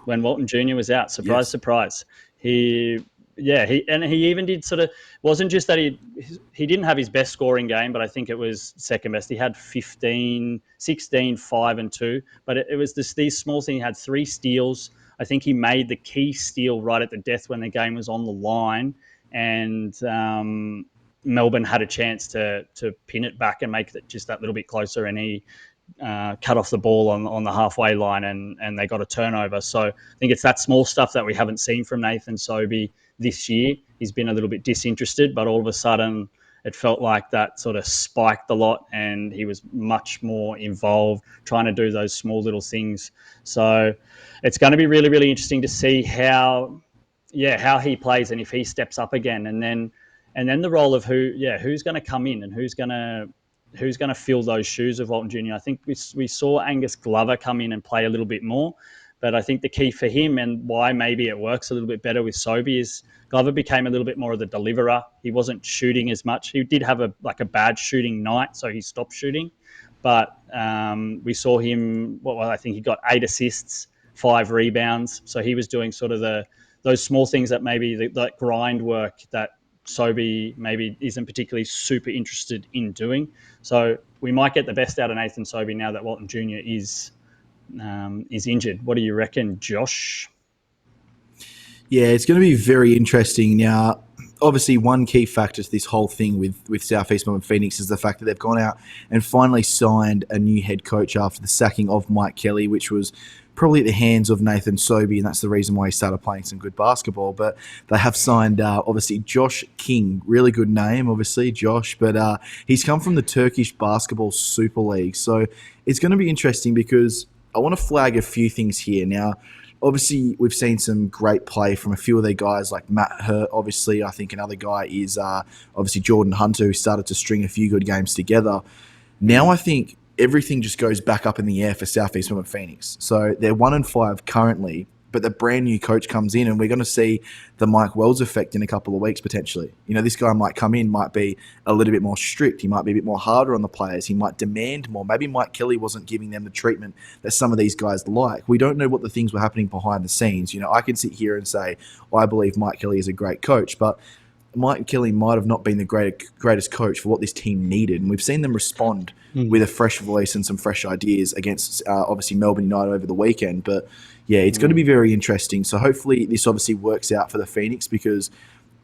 when Walton Junior was out. Surprise,
Yes.
surprise. He he even did sort of, wasn't just that he didn't have his best scoring game, but I think it was second best. He had 15, 16, 5 and 2, but it was these small things. He had 3 steals. I think he made the key steal right at the death when the game was on the line, and Melbourne had a chance to pin it back and make it just that little bit closer, and he cut off the ball on the halfway line, and they got a turnover. So I think it's that small stuff that we haven't seen from Nathan Sobey this year. He's been a little bit disinterested, but all of a sudden it felt like that sort of spiked a lot, and he was much more involved trying to do those small little things. So it's going to be really, really interesting to see how he plays and if he steps up again, and then the role of who's going to come in and who's going to fill those shoes of Walton Junior. I think we saw Angus Glover come in and play a little bit more, but I think the key for him and why maybe it works a little bit better with Sobey is Glover became a little bit more of the deliverer. He wasn't shooting as much. He did have a bad shooting night, so he stopped shooting. But we saw him. I think he got 8 assists, 5 rebounds. So he was doing sort of those small things that maybe that grind work that Sobey maybe isn't particularly super interested in doing. So we might get the best out of Nathan Sobey now that Walton Junior is injured. What do you reckon, Josh?
Yeah, it's going to be very interesting. Now, obviously, one key factor to this whole thing with South East Melbourne Phoenix is the fact that they've gone out and finally signed a new head coach after the sacking of Mike Kelly, which was probably at the hands of Nathan Sobey, and that's the reason why he started playing some good basketball. But they have signed, obviously, Josh King. Really good name, obviously, Josh. But he's come from the Turkish Basketball Super League. So it's going to be interesting because I want to flag a few things here. Now, obviously, we've seen some great play from a few of their guys like Matt Hurt. Obviously, I think another guy is obviously Jordan Hunter, who started to string a few good games together. Now I think everything just goes back up in the air for South East Melbourne Phoenix. So they're 1-5 currently, but the brand new coach comes in, and we're going to see the Mike Wells effect in a couple of weeks potentially. You know, this guy might come in, might be a little bit more strict. He might be a bit more harder on the players. He might demand more. Maybe Mike Kelly wasn't giving them the treatment that some of these guys like. We don't know what the things were happening behind the scenes. You know, I can sit here and say, I believe Mike Kelly is a great coach, but Mike Kelly might have not been the greatest coach for what this team needed. And we've seen them respond with a fresh voice and some fresh ideas against, obviously, Melbourne United over the weekend. But, yeah, it's going to be very interesting. So hopefully this obviously works out for the Phoenix, because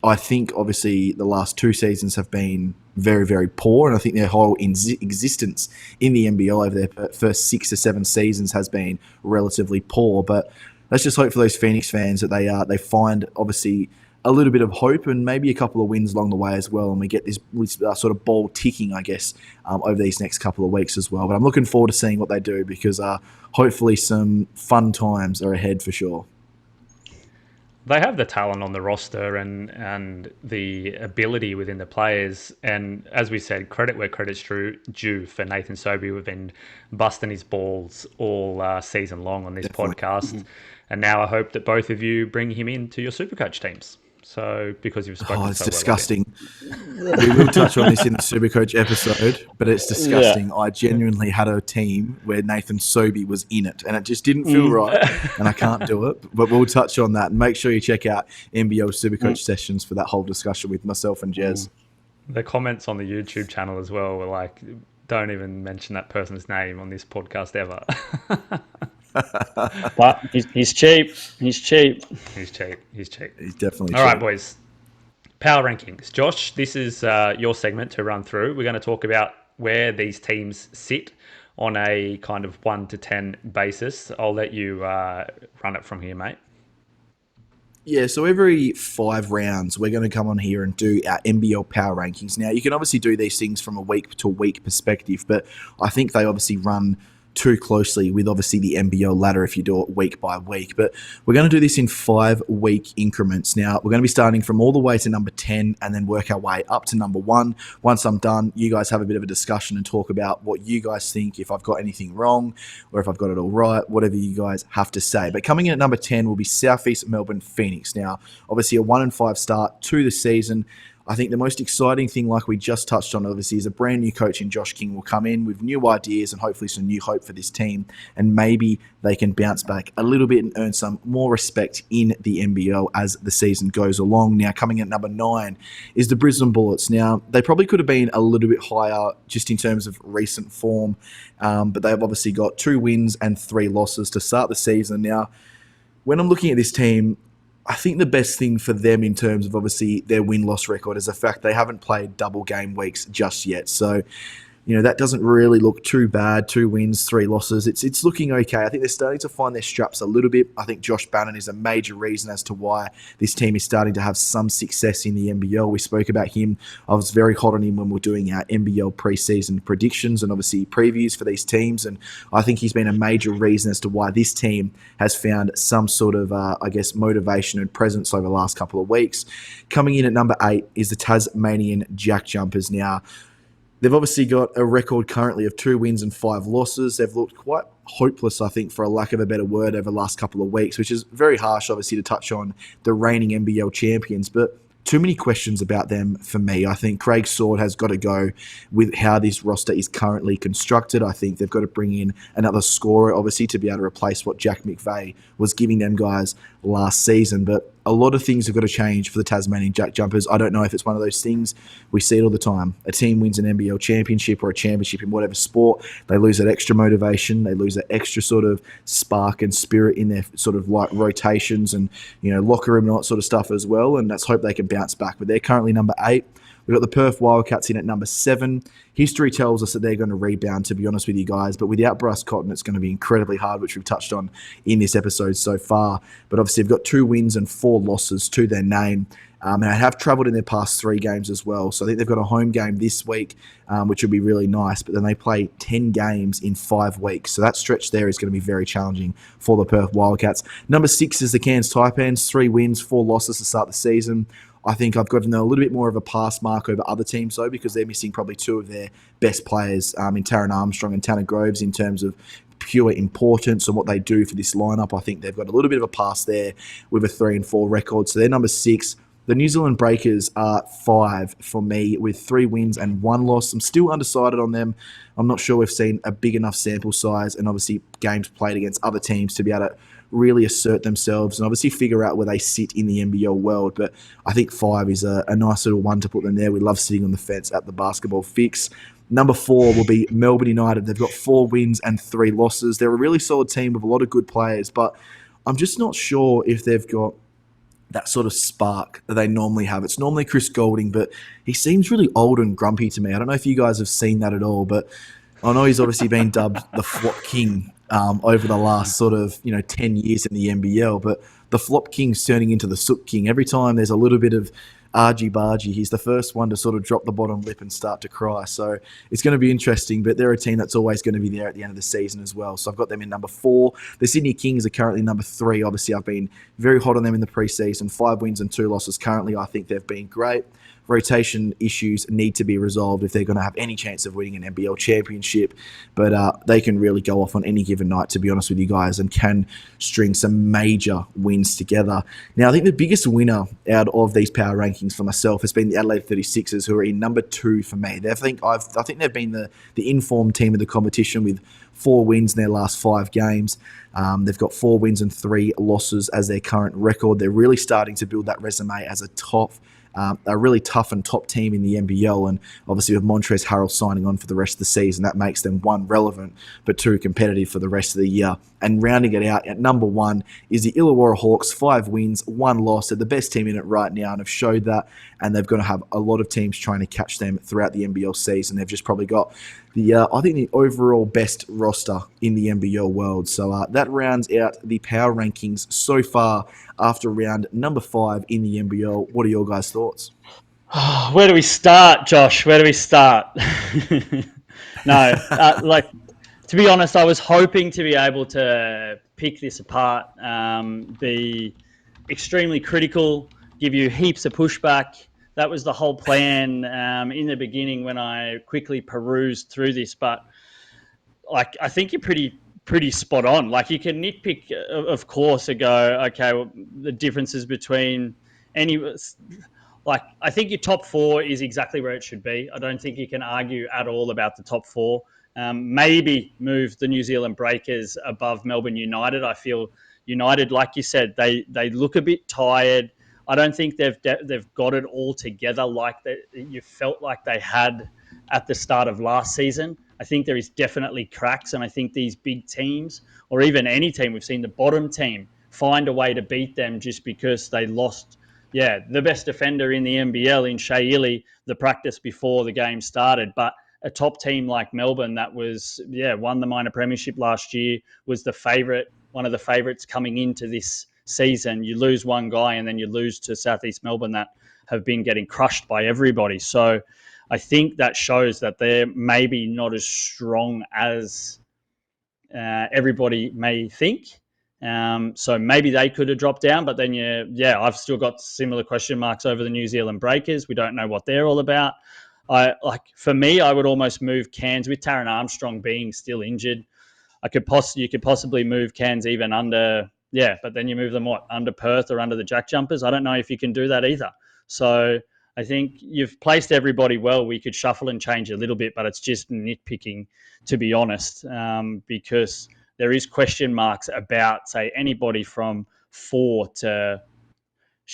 I think, obviously, the last 2 seasons have been very, very poor. And I think their whole existence in the NBL over their first 6 to 7 seasons has been relatively poor. But let's just hope for those Phoenix fans that they find, obviously, a little bit of hope and maybe a couple of wins along the way as well, and we get this sort of ball ticking, I guess, over these next couple of weeks as well. But I'm looking forward to seeing what they do, because hopefully some fun times are ahead for sure.
They have the talent on the roster and the ability within the players. And as we said, credit where credit's due for Nathan Sobey. We've been busting his balls all season long on this podcast. And now I hope that both of you bring him into your Supercoach teams. So because you've spoken
it's
so
disgusting. We will touch on this in the Supercoach episode, but it's disgusting. I genuinely had a team where Nathan Sobey was in it, and it just didn't feel right, and I can't do it. But we'll touch on that. And make sure you check out NBL Supercoach sessions for that whole discussion with myself and Jez.
The comments on the YouTube channel as well were like, don't even mention that person's name on this podcast ever.
But he's cheap. He's cheap.
He's cheap. He's
Definitely cheap.
All right, boys. Power rankings. Josh, this is your segment to run through. We're going to talk about where these teams sit on a kind of 1 to 10 basis. I'll let you run it from here, mate.
Yeah, so every 5 rounds, we're going to come on here and do our NBL power rankings. Now, you can obviously do these things from a week-to-week perspective, but I think they obviously run too closely with obviously the NBL ladder if you do it week by week. But we're going to do this in 5-week increments. Now, we're going to be starting from all the way to number 10 and then work our way up to number 1. Once I'm done, you guys have a bit of a discussion and talk about what you guys think, if I've got anything wrong or if I've got it all right, whatever you guys have to say. But coming in at number 10 will be Southeast Melbourne Phoenix. Now, obviously a 1-5 start to the season. I think the most exciting thing, like we just touched on, obviously, is a brand new coach in Josh King will come in with new ideas and hopefully some new hope for this team. And maybe they can bounce back a little bit and earn some more respect in the NBL as the season goes along. Now, coming at number 9 is the Brisbane Bullets. Now, they probably could have been a little bit higher just in terms of recent form, but they've obviously got 2 wins and 3 losses to start the season. Now, when I'm looking at this team, I think the best thing for them in terms of obviously their win-loss record is the fact they haven't played double game weeks just yet. So, that doesn't really look too bad. 2 wins, 3 losses. It's looking okay. I think they're starting to find their straps a little bit. I think Josh Bannon is a major reason as to why this team is starting to have some success in the NBL. We spoke about him. I was very hot on him when we were doing our NBL preseason predictions and obviously previews for these teams. And I think he's been a major reason as to why this team has found some sort of, motivation and presence over the last couple of weeks. Coming in at number 8 is the Tasmanian Jack Jumpers. Now, they've obviously got a record currently of 2 wins and 5 losses. They've looked quite hopeless, I think, for a lack of a better word, over the last couple of weeks, which is very harsh, obviously, to touch on the reigning NBL champions. But too many questions about them for me. I think Craig Sword has got to go with how this roster is currently constructed. I think they've got to bring in another scorer, obviously, to be able to replace what Jack McVeigh was giving them guys last season. But a lot of things have got to change for the Tasmanian Jack Jumpers. I don't know if it's one of those things. We see it all the time. A team wins an NBL championship or a championship in whatever sport. They lose that extra motivation. They lose that extra sort of spark and spirit in their sort of like rotations and, locker room and all that sort of stuff as well. And let's hope they can bounce back. But they're currently number 8. We've got the Perth Wildcats in at number 7. History tells us that they're going to rebound, to be honest with you guys. But without Bryce Cotton, it's going to be incredibly hard, which we've touched on in this episode so far. But obviously, they've got 2 wins and 4 losses to their name. And they have travelled in their past 3 games as well. So I think they've got a home game this week, which will be really nice. But then they play 10 games in 5 weeks. So that stretch there is going to be very challenging for the Perth Wildcats. Number 6 is the Cairns Taipans. 3 wins, 4 losses to start the season. I think I've gotten a little bit more of a pass mark over other teams, though, because they're missing probably 2 of their best players in Taron Armstrong and Tanner Groves in terms of pure importance and what they do for this lineup. I think they've got a little bit of a pass there with a 3-4 record. So they're number 6. The New Zealand Breakers are 5 for me with 3 wins and 1 loss. I'm still undecided on them. I'm not sure we've seen a big enough sample size and obviously games played against other teams to be able to really assert themselves and obviously figure out where they sit in the NBL world. But I think 5 is a nice little one to put them there. We love sitting on the fence at the basketball fix. Number 4 will be Melbourne United. They've got 4 wins and 3 losses. They're a really solid team with a lot of good players, but I'm just not sure if they've got that sort of spark that they normally have. It's normally Chris Goulding, but he seems really old and grumpy to me. I don't know if you guys have seen that at all, but I know he's obviously been dubbed the Flop King over the last sort of 10 years in the NBL, but the Flop King's turning into the Soot King. Every time there's a little bit of argy-bargy, he's the first one to sort of drop the bottom lip and start to cry. So it's going to be interesting, but they're a team that's always going to be there at the end of the season as well. So I've got them in number 4. The Sydney Kings are currently number 3. Obviously, I've been very hot on them in the preseason. 5 wins and 2 losses currently. I think they've been great. rotation issues need to be resolved if they're going to have any chance of winning an NBL championship. But they can really go off on any given night, to be honest with you guys, and can string some major wins together. Now, I think the biggest winner out of these power rankings for myself has been the Adelaide 36ers, who are in number 2 for me. I think they've been the informed team of the competition with 4 wins in their last 5 games. They've got 4 wins and 3 losses as their current record. They're really starting to build that resume as a really tough and top team in the NBL, and obviously with Montrezl Harrell signing on for the rest of the season, that makes them 1, relevant, but 2, competitive for the rest of the year. And rounding it out at number 1 is the Illawarra Hawks, 5 wins, 1 loss. They're the best team in it right now and have showed that, and they're going to have a lot of teams trying to catch them throughout the NBL season. They've just probably got I think the overall best roster in the NBL world. So that rounds out the power rankings so far after round number 5 in the NBL. What are your guys' thoughts?
Where do we start, Josh? Where do we start? No, to be honest, I was hoping to be able to pick this apart, be extremely critical, give you heaps of pushback. That was the whole plan in the beginning when I quickly perused through this. But I think you're pretty spot on. Like, you can nitpick, of course, and go, okay, well, the differences between I think your top 4 is exactly where it should be. I don't think you can argue at all about the top 4. Maybe move the New Zealand Breakers above Melbourne United. I feel United, like you said, they look a bit tired. I don't think they've got it all together like you felt like they had at the start of last season. I think there is definitely cracks, and I think these big teams, or even any team, we've seen the bottom team find a way to beat them just because they lost, the best defender in the NBL in Shea Ili, the practice before the game started. But a top team like Melbourne that was, won the minor premiership last year, was one of the favourites coming into this season. You lose one guy and then you lose to Southeast Melbourne that have been getting crushed by everybody. So I think that shows that they're maybe not as strong as everybody may think. So maybe they could have dropped down, but then I've still got similar question marks over the New Zealand Breakers. We don't know what they're all about. For me, I would almost move Cairns with Taron Armstrong being still injured. You could possibly move Cairns even under, but then you move them under Perth or under the Jack Jumpers. I don't know if you can do that either. So I think you've placed everybody well. We could shuffle and change a little bit, but it's just nitpicking, to be honest, because there is question marks about, say, anybody from 4 to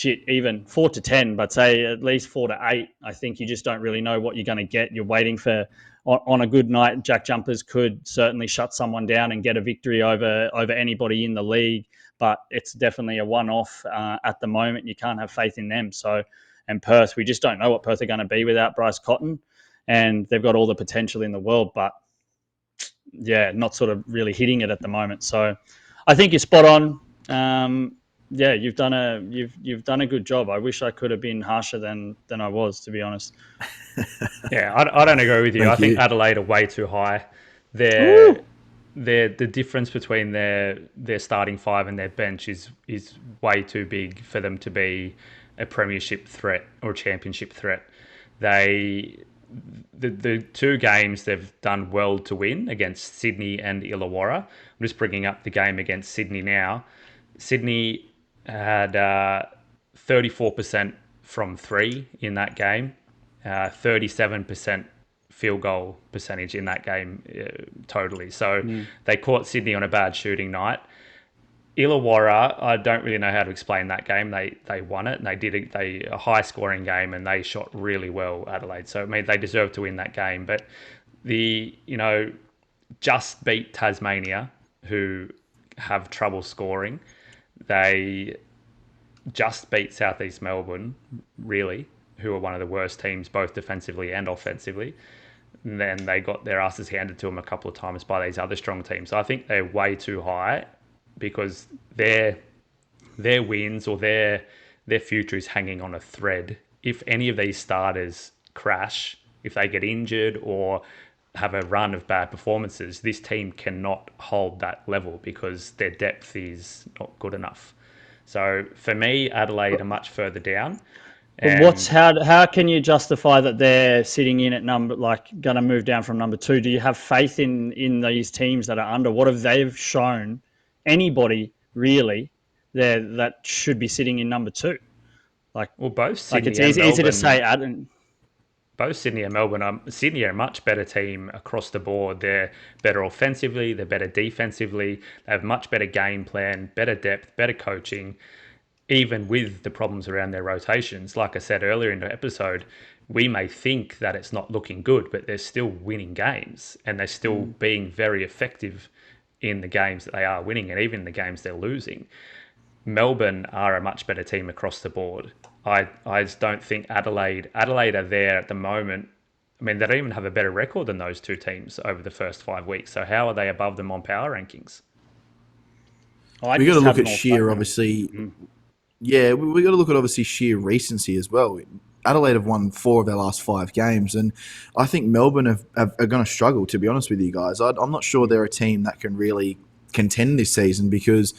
even 4 to 10, but say at least 4 to 8. I think you just don't really know what you're going to get. You're waiting for, on a good night, Jack Jumpers could certainly shut someone down and get a victory over anybody in the league, but it's definitely a one-off at the moment. You can't have faith in them. So, and Perth, we just don't know what Perth are going to be without Bryce Cotton, and they've got all the potential in the world, but not sort of really hitting it at the moment. So I think you're spot on. You've done a good job. I wish I could have been harsher than I was, to be honest.
I don't agree with you. I think Adelaide are way too high. The difference between their starting 5 and their bench is way too big for them to be a premiership threat or a championship threat. The 2 games they've done well to win against Sydney and Illawarra. I'm just bringing up the game against Sydney now. Sydney had 34% from 3 in that game, 37% field goal percentage in that game totally. So they caught Sydney on a bad shooting night. Illawarra, I don't really know how to explain that game. They won it, and they did a high scoring game, and they shot really well, Adelaide. So I mean, they deserved to win that game. But just beat Tasmania, who have trouble scoring. They just beat Southeast Melbourne, really, who are one of the worst teams, both defensively and offensively. And then they got their asses handed to them a couple of times by these other strong teams. So I think they're way too high because their wins or their future is hanging on a thread. If any of these starters crash, if they get injured or have a run of bad performances, this team cannot hold that level because their depth is not good enough. So for me, Adelaide are much further down.
But how can you justify that they're sitting in at going to move down from number 2? Do you have faith in these teams that are under? What have they shown anybody really there that should be sitting in number 2?
Both Sydney
it's
and
easy to
Melbourne.
say.
Both Sydney and Melbourne. Sydney are a much better team across the board. They're better offensively. They're better defensively. They have much better game plan, better depth, better coaching. Even with the problems around their rotations, like I said earlier in the episode, we may think that it's not looking good, but they're still winning games and they're still being very effective in the games that they are winning and even the games they're losing. Melbourne are a much better team across the board. I just don't think Adelaide are there at the moment. I mean, they don't even have a better record than those two teams over the first 5 weeks. So how are they above them on power rankings?
We've got to look at sheer, obviously. Yeah, we got to look at obviously sheer recency as well. Adelaide have won 4 of their last 5 games, and I think Melbourne are going to struggle, to be honest with you guys. I'm not sure they're a team that can really contend this season because,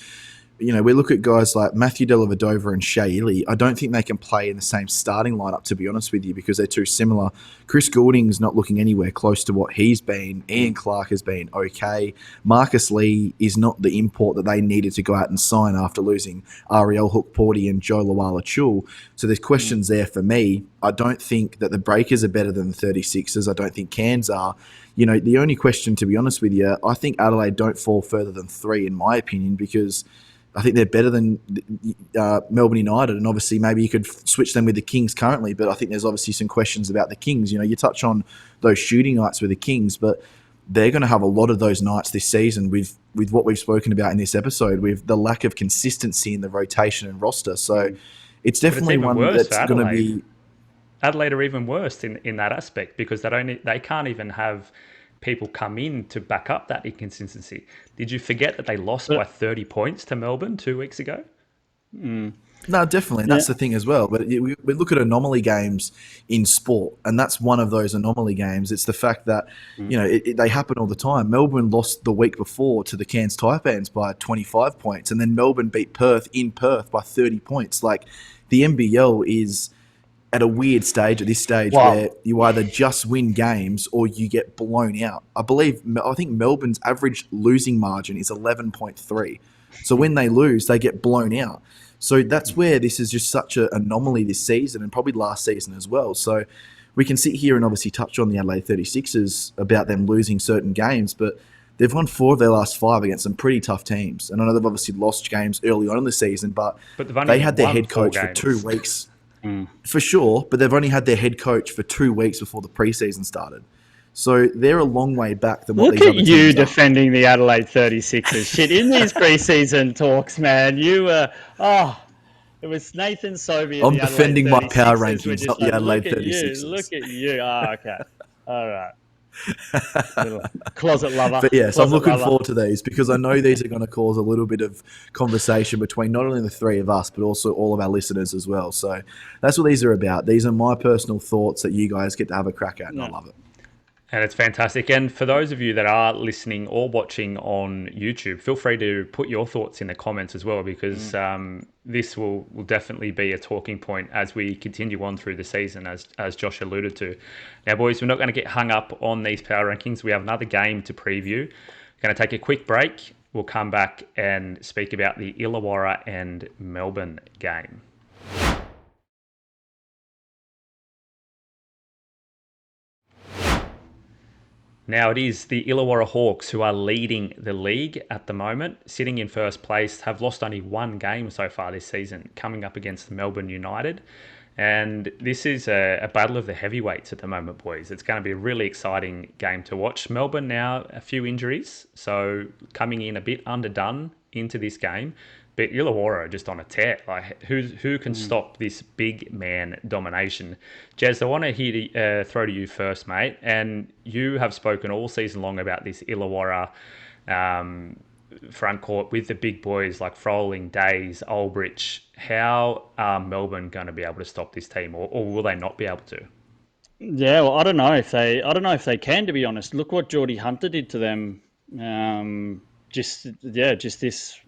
you know, we look at guys like Matthew Dellavedova and Shea Ili. I don't think they can play in the same starting lineup, to be honest with you, because they're too similar. Chris Goulding's not looking anywhere close to what he's been. Ian Clark has been okay. Marcus Lee is not the import that they needed to go out and sign after losing Ariel Hook-Porty and Joe Lawala-Chul. So there's questions there for me. I don't think that the Breakers are better than the 36ers. I don't think Cairns are. You know, the only question, to be honest with you, I think Adelaide don't fall further than 3, in my opinion, because I think they're better than Melbourne United, and obviously maybe you could switch them with the Kings currently, but I think there's obviously some questions about the Kings. You know, you touch on those shooting nights with the Kings, but they're going to have a lot of those nights this season with what we've spoken about in this episode, with the lack of consistency in the rotation and roster. So it's definitely one that's going to be...
Adelaide are even worse in that aspect because they can't even have people come in to back up that inconsistency. Did you forget that they lost by 30 points to Melbourne 2 weeks ago?
No, definitely. That's the thing as well. But we look at anomaly games in sport, and that's one of those anomaly games. It's the fact that, you know, they happen all the time. Melbourne lost the week before to the Cairns Taipans by 25 points, and then Melbourne beat Perth in Perth by 30 points. Like, the NBL is at a weird stage at this stage where you either just win games or you get blown out. I think Melbourne's average losing margin is 11.3. So when they lose, they get blown out. So that's where this is just such an anomaly this season and probably last season as well. So we can sit here and obviously touch on the Adelaide 36ers about them losing certain games, but they've won 4 of their last 5 against some pretty tough teams. And I know they've obviously lost games early on in the season, but they had their head coach for 2 weeks. For sure, but they've only had their head coach for 2 weeks before the preseason started. So they're a long way back than what these other teams are.
Look at you defending the Adelaide 36ers. Shit, in these preseason talks, man, you it was Nathan Sobey.
I'm defending my power rankings, not the Adelaide 36ers.
Look at you. Okay. All right. Little closet lover.
But yeah, so I'm looking forward to these because I know these are going to cause a little bit of conversation between not only the 3 of us, but also all of our listeners as well. So that's what these are about. These are my personal thoughts that you guys get to have a crack at, and I love it.
And it's fantastic. And for those of you that are listening or watching on YouTube, feel free to put your thoughts in the comments as well, because this will definitely be a talking point as we continue on through the season, as Josh alluded to. Now, boys, we're not going to get hung up on these power rankings. We have another game to preview. We're going to take a quick break. We'll come back and speak about the Illawarra and Melbourne game. Now it is the Illawarra Hawks who are leading the league at the moment, sitting in first place, have lost only 1 game so far this season, coming up against Melbourne United. And this is a battle of the heavyweights at the moment, boys. It's going to be a really exciting game to watch. Melbourne now, a few injuries, so coming in a bit underdone into this game. But Illawarra are just on a tear. Like, who can stop this big man domination? Jez, I want to throw to you first, mate. And you have spoken all season long about this Illawarra front court with the big boys like Froling, Days, Ulbrich. How are Melbourne going to be able to stop this team, or will they not be able to?
Yeah, well, I don't know if they can, to be honest. Look what Geordie Hunter did to them. Just this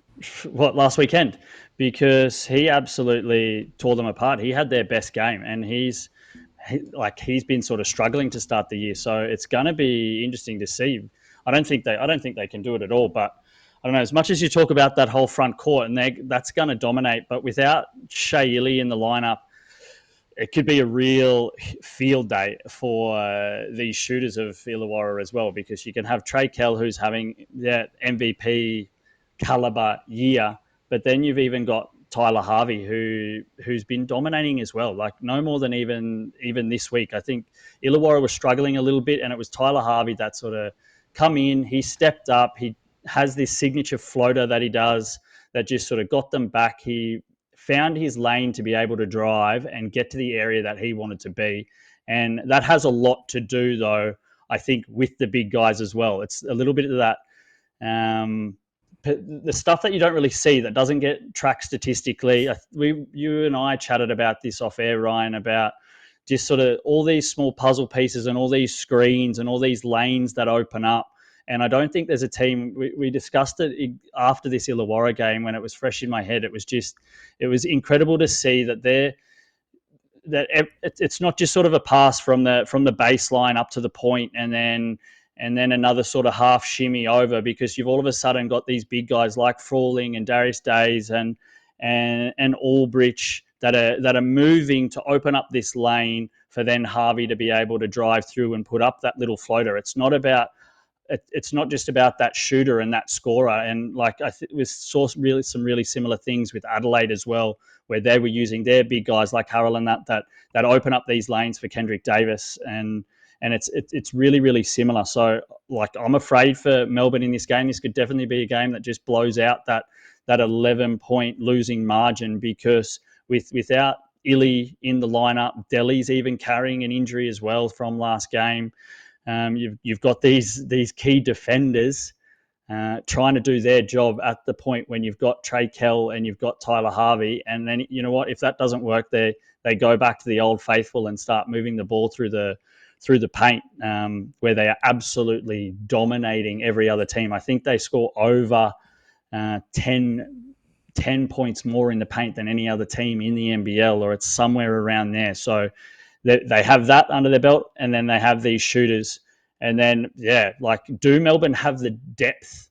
last weekend, because he absolutely tore them apart. He had their best game, and he's been sort of struggling to start the year. So it's going to be interesting to see. I don't think they can do it at all, but I don't know. As much as you talk about that whole front court, and that's going to dominate, but without Shea Ili in the lineup, it could be a real field day for these shooters of Illawarra as well, because you can have Trey Kell, who's having that MVP caliber year, but then you've even got Tyler Harvey, who's been dominating as well. Like no more than even this week. I think Illawarra was struggling a little bit, and it was Tyler Harvey that sort of come in. He stepped up. He has this signature floater that he does that just sort of got them back. He found his lane to be able to drive and get to the area that he wanted to be. And that has a lot to do, though, I think, with the big guys as well. It's a little bit of that, the stuff that you don't really see, that doesn't get tracked statistically. You and I chatted about this off air, Ryan, about just sort of all these small puzzle pieces and all these screens and all these lanes that open up. And I don't think there's a team. We discussed it after this Illawarra game when it was fresh in my head. It was incredible to see that it's not just sort of a pass from the baseline up to the point and then another sort of half shimmy over, because you've all of a sudden got these big guys like Frawling and Darius Days and Albridge that are moving to open up this lane for then Harvey to be able to drive through and put up that little floater. It's not just about that shooter and that scorer. And like we saw some really similar things with Adelaide as well, where they were using their big guys like Harrell and that open up these lanes for Kendrick Davis, and it's really, really similar. So like I'm afraid for Melbourne in this game. This could definitely be a game that just blows out that 11-point losing margin, because without Ili in the lineup, Delhi's even carrying an injury as well from last game. You've got these key defenders trying to do their job at the point when you've got Trey Kell and you've got Tyler Harvey, and then you know what? If that doesn't work, they go back to the old faithful and start moving the ball through the paint, where they are absolutely dominating every other team. I think they score over 10 points more in the paint than any other team in the NBL, or it's somewhere around there. So they have that under their belt, and then they have these shooters. And then, do Melbourne have the depth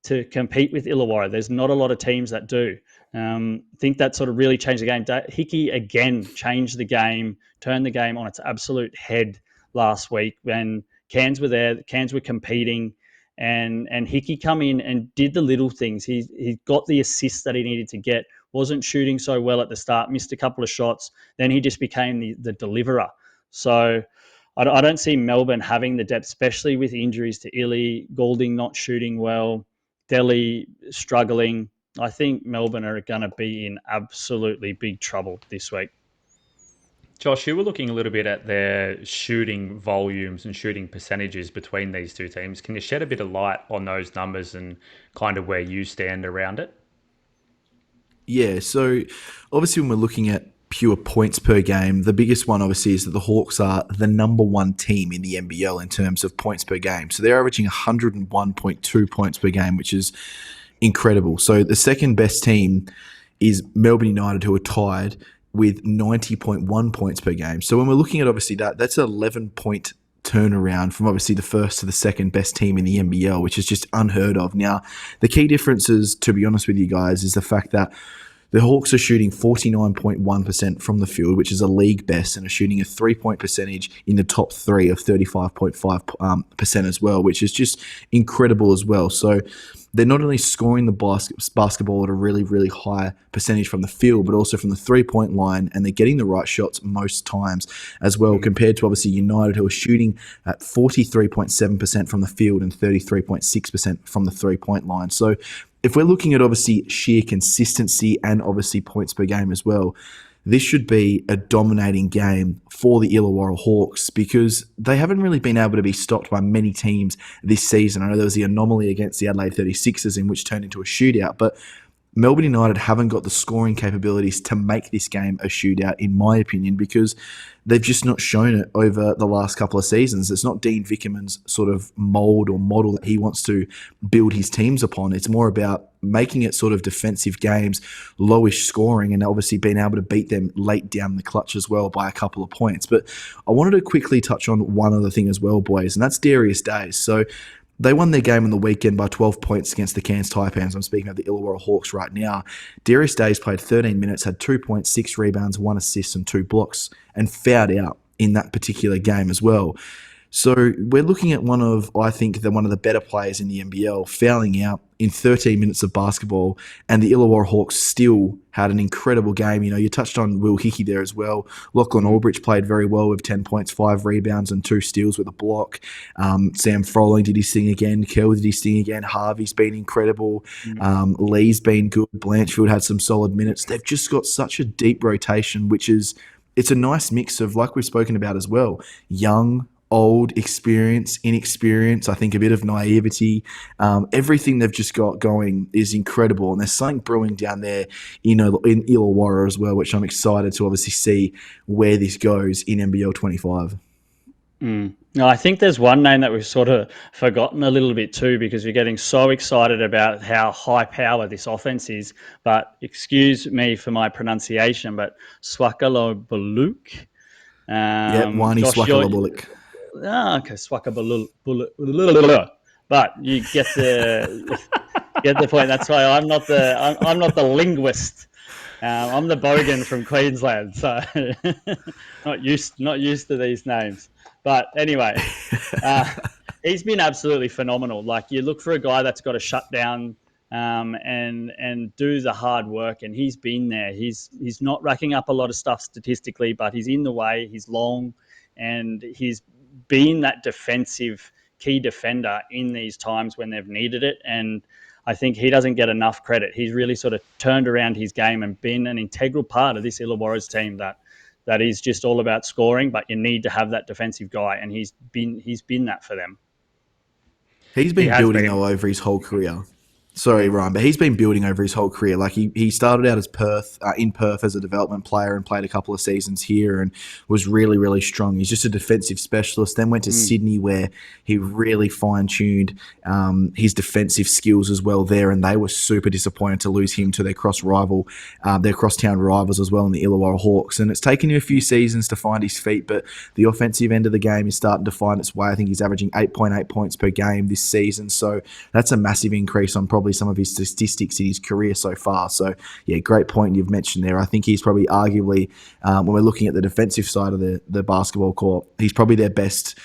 to compete with Illawarra? There's not a lot of teams that do. I think that sort of really changed the game. Hickey again changed the game, turned the game on its absolute head last week when Cairns were there. Cairns were competing, and Hickey come in and did the little things. He got the assists that he needed to get. Wasn't shooting so well at the start, missed a couple of shots. Then he just became the deliverer. So I don't see Melbourne having the depth, especially with injuries to Ili, Goulding not shooting well, Delhi struggling. I think Melbourne are going to be in absolutely big trouble this week.
Josh, you were looking a little bit at their shooting volumes and shooting percentages between these two teams. Can you shed a bit of light on those numbers and kind of where you stand around it?
Yeah, so obviously when we're looking at pure points per game, the biggest one obviously is that the Hawks are the number one team in the NBL in terms of points per game. So they're averaging 101.2 points per game, which is incredible. So the second best team is Melbourne United, who are tied with 90.1 points per game. So when we're looking at obviously that's an 11-point turnaround from obviously the first to the second best team in the NBL, which is just unheard of. Now, the key differences, to be honest with you guys, is the fact that the Hawks are shooting 49.1% from the field, which is a league best, and are shooting a 3-point percentage in the top three of 35.5% as well, which is just incredible as well. So they're not only scoring the basketball at a really, really high percentage from the field, but also from the 3-point line, and they're getting the right shots most times as well, compared to obviously United, who are shooting at 43.7% from the field and 33.6% from the 3-point line. So if we're looking at obviously sheer consistency and obviously points per game as well, this should be a dominating game for the Illawarra Hawks, because they haven't really been able to be stopped by many teams this season. I know there was the anomaly against the Adelaide 36ers, in which turned into a shootout, but Melbourne United haven't got the scoring capabilities to make this game a shootout, in my opinion, because they've just not shown it over the last couple of seasons. It's not Dean Vickerman's sort of mould or model that he wants to build his teams upon. It's more about making it sort of defensive games, lowish scoring, and obviously being able to beat them late down the clutch as well by a couple of points. But I wanted to quickly touch on one other thing as well, boys, and that's Darius Days. So they won their game on the weekend by 12 points against the Cairns Taipans. I'm speaking of the Illawarra Hawks right now. Darius Days played 13 minutes, had 2 points, 6 rebounds, 1 assist and 2 blocks, and fouled out in that particular game as well. So we're looking at one of the better players in the NBL fouling out in 13 minutes of basketball, and the Illawarra Hawks still had an incredible game. You touched on Will Hickey there as well. Lachlan Albridge played very well with 10 points, 5 rebounds and 2 steals with a block. Sam Froling did his thing again. Kel did his thing again. Harvey's been incredible. Lee's been good. Blanchfield had some solid minutes. They've just got such a deep rotation, it's a nice mix of, like we've spoken about as well, young, old, experience, inexperience, I think a bit of naivety. Everything they've just got going is incredible. And there's something brewing down there in Illawarra as well, which I'm excited to obviously see where this goes in NBL 25.
No, I think there's one name that we've sort of forgotten a little bit too, because we're getting so excited about how high power this offense is. But excuse me for my pronunciation, but Swakalobaluk.
Wani Swakalobaluk.
Okay, Swakabaluk. But you get the point. That's why I'm not the linguist. I'm the bogan from Queensland, so not used to these names. But anyway, he's been absolutely phenomenal. Like, you look for a guy that's got to shut down and do the hard work, and he's been there. He's not racking up a lot of stuff statistically, but he's in the way. He's long, and he's been that defensive key defender in these times when they've needed it. And I think he doesn't get enough credit. He's really sort of turned around his game and been an integral part of this Illawarra's team that is just all about scoring, but you need to have that defensive guy, and he's been that for them.
He's been building over his whole career. Sorry, Ryan, but he's been building over his whole career. Like, he started out as in Perth as a development player and played a couple of seasons here and was really, really strong. He's just a defensive specialist. Then went to Sydney, where he really fine-tuned his defensive skills as well there, and they were super disappointed to lose him to their crosstown rivals as well in the Illawarra Hawks. And it's taken him a few seasons to find his feet, but the offensive end of the game is starting to find its way. I think he's averaging 8.8 points per game this season, so that's a massive increase on probably some of his statistics in his career so far. So, yeah, great point you've mentioned there. I think he's probably arguably, when we're looking at the defensive side of the basketball court, he's probably their best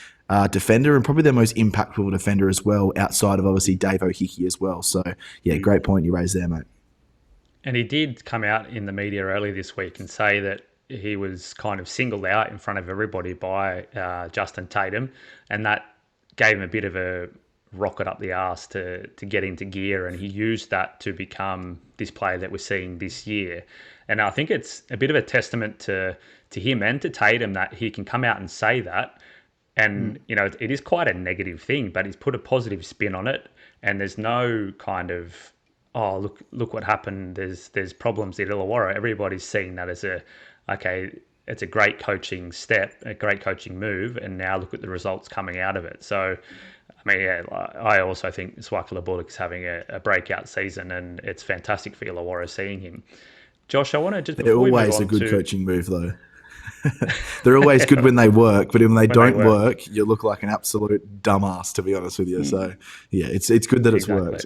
defender and probably their most impactful defender as well, outside of obviously Dave O'Hickey as well. So, yeah, great point you raised there, mate.
And he did come out in the media early this week and say that he was kind of singled out in front of everybody by Justin Tatum, and that gave him a bit of a rocket up the arse to get into gear, and he used that to become this player that we're seeing this year. And I think it's a bit of a testament to him and to Tatum that he can come out and say that. And, it is quite a negative thing, but he's put a positive spin on it, and there's no kind of, oh, look what happened, there's problems at Illawarra. Everybody's seeing that as it's a great coaching step, a great coaching move, and now look at the results coming out of it. So, I mean, yeah, I also think Swakalobaluk is having a breakout season, and it's fantastic for Illawarra seeing him. Josh, I want to just...
They're always a good coaching move, though. They're always good when they work, but when they don't work, you look like an absolute dumbass, to be honest with you. So, yeah, it's good that it's worked.